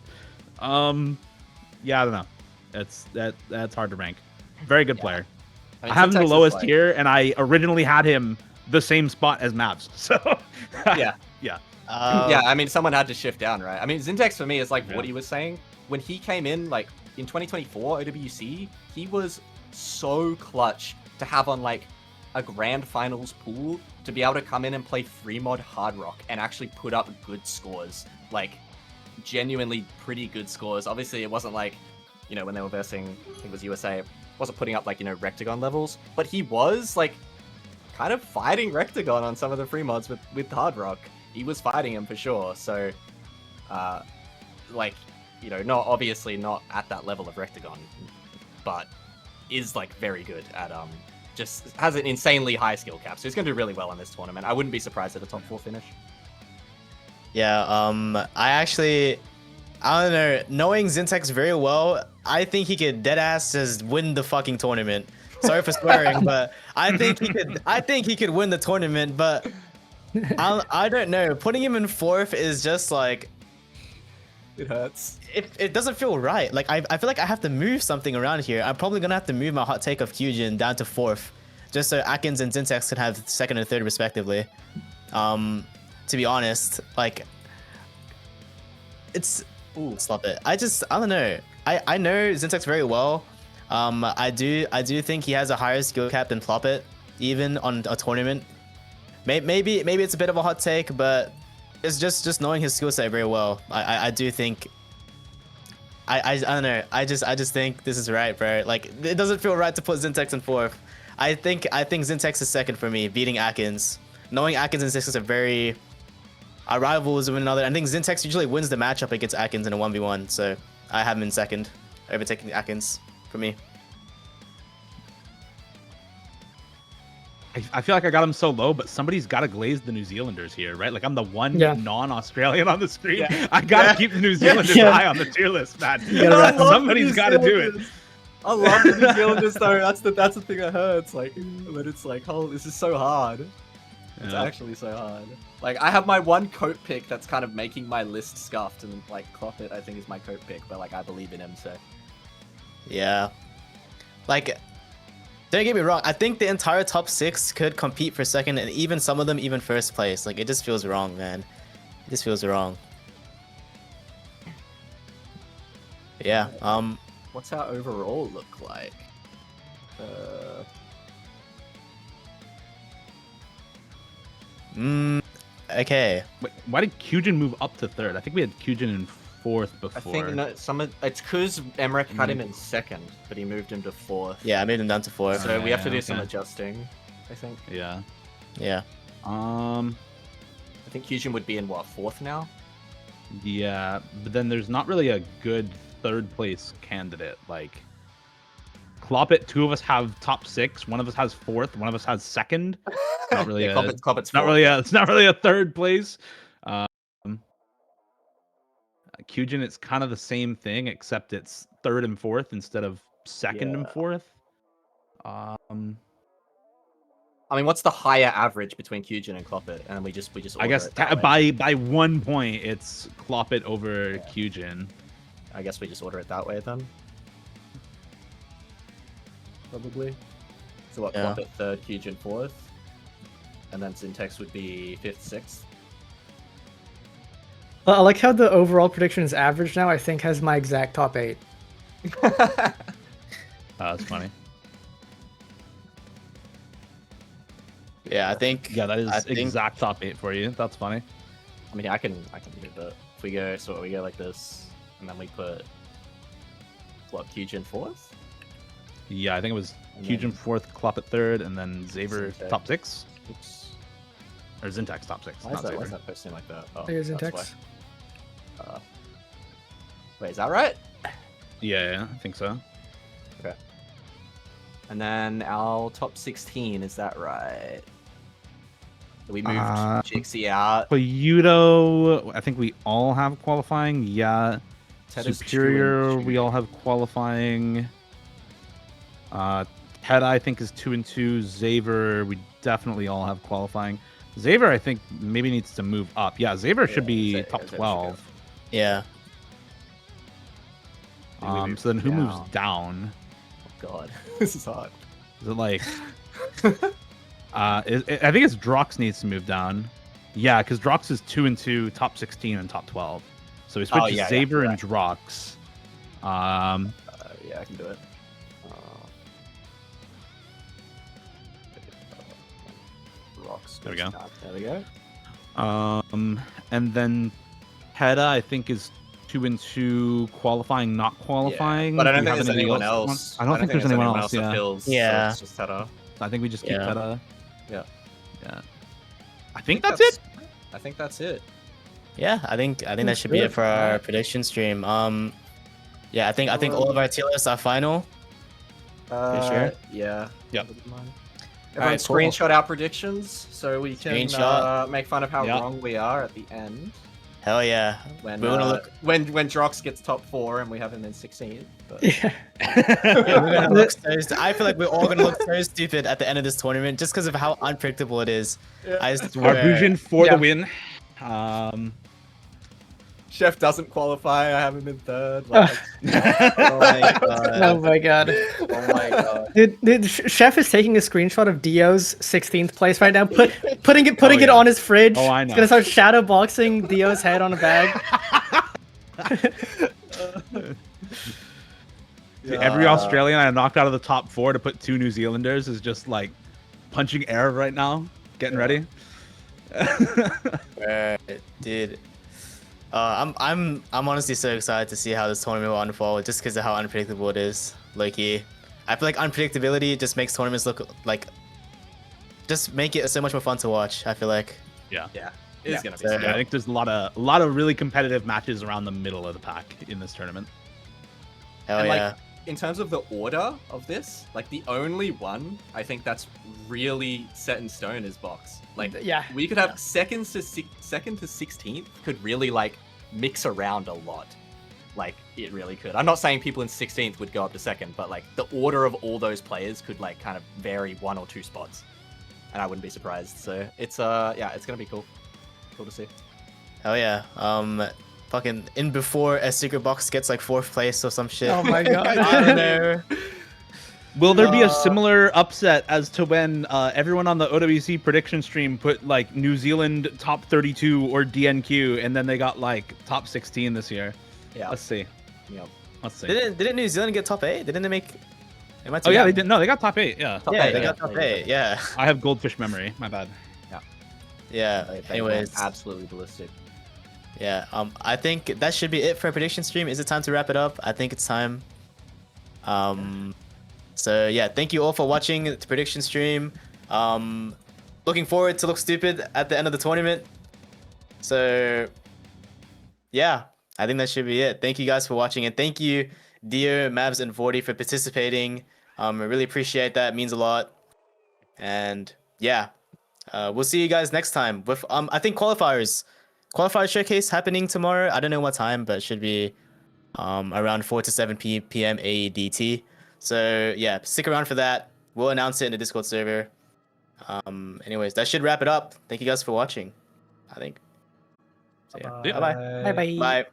Yeah, I don't know. That's hard to rank. Very good player. I have him the lowest tier, and I originally had him the same spot as Mavs. So yeah. Yeah, I mean, someone had to shift down, right? I mean, Zintex for me is like what he was saying. When he came in, like, in 2024 OWC, he was so clutch to have on, like, a grand finals pool to be able to come in and play free mod hard rock and actually put up good scores. Like, genuinely pretty good scores. Obviously, it wasn't like, when they were versing, I think it was USA, wasn't putting up, like, Rectagon levels. But he was, like, kind of fighting Rectagon on some of the free mods with hard rock. He was fighting him for sure. So, like, not obviously not at that level of Rectagon, but is like very good at just has an insanely high skill cap. So he's gonna do really well in this tournament. I wouldn't be surprised at a top 4 finish. Yeah, I don't know. Knowing Zintex very well, I think he could deadass just win the fucking tournament. Sorry for swearing, but I think he could. I think he could win the tournament, but I don't know. Putting him in 4th is just like It hurts. it doesn't feel right. Like I feel like I have to move something around here. I'm probably gonna have to move my hot take of Hujin down to 4th, just so Atkins and Zintex can have 2nd and 3rd respectively. To be honest, like it's stop it. I don't know. I know Zintex very well. I do think he has a higher skill cap than Plopit, even on a tournament. Maybe it's a bit of a hot take, but it's just knowing his skill set very well. I do think. I don't know. I just think this is right, bro. Like it doesn't feel right to put Zintex in 4th. I think Zintex is 2nd for me, beating Atkins. Knowing Atkins and Zintex are very rivals of one another. I think Zintex usually wins the matchup against Atkins in a 1v1, so I have him in 2nd, overtaking Atkins for me. I feel like I got him so low, but somebody's got to glaze the New Zealanders here, right? Like I'm the one non-Australian on the stream. Yeah. I gotta keep the New Zealanders high on the tier list, man. Somebody's got to do it. I love the New Zealanders though. That's the thing that hurts. Like, but it's like, oh, this is so hard. It's actually so hard. Like, I have my one coat pick that's kind of making my list scuffed, and like Plopit, I think is my coat pick, but like I believe in him, so. Yeah, like. Don't get me wrong, I think the entire top 6 could compete for 2nd, and even some of them even 1st place. Like, it just feels wrong, man. It just feels wrong. Yeah, What's our overall look like? Okay. Wait, why did Hujin move up to 3rd? I think we had Hujin in 4th before. I think it's because Emmerich had him in 2nd, but he moved him to 4th. Yeah, I made him down to 4th. So we have to do some adjusting, I think. Yeah. Yeah. I think Hujin would be in what, 4th now? Yeah, but then there's not really a good 3rd place candidate. Like Plopit, 2 of us have top 6, 1 of us has 4th, 1 of us has 2nd. Not really. Plopit's not really. It's not really a 3rd place. Hujin, it's kind of the same thing, except it's 3rd and 4th instead of 2nd and 4th. I mean, what's the higher average between Hujin and Plopit? And we just. I guess by 1 point, it's Plopit over Hujin. I guess we just order it that way then. Probably. So what? Plopit 3rd, Hujin 4th, and then Zintex would be 5th, 6th. I like how the overall prediction is average now. I think has my exact top 8. That's funny. Yeah, I think. Yeah, that is exact top 8 for you. That's funny. I mean, I can do that. If we go, we go like this, and then we put what, Hujin 4th? Yeah, I think it was Hujin 4th, Plopit 3rd, and then Xavier top 6. Oops. Or Zintex top 6. Why is that posting like that? Oh, Here's Zintex. Wait, is that right? Yeah, I think so. Okay. And then our top 16, is that right? We moved Jixie out. Peudo, I think we all have qualifying. Yeah. Tedar's Superior, we all have qualifying. Tedar, I think, is 2 and 2. Xavier, we definitely all have qualifying. Xavier, I think, maybe needs to move up. Yeah, Xavier should be top 12. Yeah. So then who moves down? Oh god, this is hard. Is it like... I think it's Dros needs to move down. Yeah, because Dros is 2 and 2, top 16 and top 12. So we switch Xavier and Dros. Yeah, I can do it. There we go. There we go. And then Tedar, I think, is 2 and 2, qualifying, not qualifying. Yeah, but I don't think there's anyone else. I don't think there's anyone else. Yeah. So it's just Tedar. I think we just keep Tedar. Yeah. Yeah. I think that's it. I think that's it. Yeah, I think that should be it for our prediction stream. Yeah, I think all of our tier lists are final. Sure? Yeah. Yep. Everyone screenshot our predictions so we can Screenshot. make fun of how wrong we are at the end. Hell yeah. when We're gonna look. when Dros gets top 4 and we have him in 16th. But... Yeah. Yeah, we're gonna look so I feel like we're all gonna look so stupid at the end of this tournament just because of how unpredictable it is. I swear. Arbusion for Yeah. the win. Chef doesn't qualify. I have him in 3rd. Like, Oh my god. Oh my god. oh my god. Dude, Chef is taking a screenshot of Dio's 16th place right now, putting it yeah. on his fridge. Oh, I He's know. gonna start shadow boxing Dio's head on a bag. Every Australian I knocked out of the top 4 to put 2 New Zealanders is just like punching air right now, getting ready. Dude. I'm honestly so excited to see how this tournament will unfold just because of how unpredictable it is. Low-key. I feel like unpredictability just makes tournaments look like just make it so much more fun to watch, I feel like. Yeah. Yeah, it's gonna be. So- Yeah, I think there's a lot of really competitive matches around the middle of the pack in this tournament. Hell And, yeah. like, in terms of the order of this, like the only one I think that's really set in stone is Box. Like, Yeah. we could have second to 16th could really like mix around a lot. Like, it really could. I'm not saying people in 16th would go up to second, but like the order of all those players could like kind of vary 1 or 2 spots, and I wouldn't be surprised. So it's yeah, it's gonna be cool. Cool to see. Hell yeah. Fucking in before a Secretbox gets like 4th place or some shit. Oh my god. I don't know. Will there be a similar upset as to when everyone on the OWC prediction stream put like New Zealand top 32 or DNQ, and then they got like top 16 this year? Yeah. Let's see. Yep. Let's see. Didn't New Zealand get top 8? Didn't they make? Am I too Oh yeah, young? they did. No, they got top 8. Yeah. Top Yeah, eight, they yeah. got top 8. Yeah. I have goldfish memory. My bad. Yeah. They went Anyways. absolutely ballistic. Yeah. I think that should be it for a prediction stream. Is it time to wrap it up? I think it's time. So yeah, thank you all for watching the prediction stream. Looking forward to look stupid at the end of the tournament. So yeah, I think that should be it. Thank you guys for watching, and thank you, Dio, Mavs, and Vorty for participating. I really appreciate that. It means a lot. And yeah, we'll see you guys next time with I think qualifier showcase happening tomorrow. I don't know what time, but it should be around 4 to 7 p.m. AEDT. So yeah, stick around for that. We'll announce it in the Discord server. Anyways, that should wrap it up. Thank you guys for watching, I think. So, yeah. Yeah. Bye-bye. Bye bye. Bye.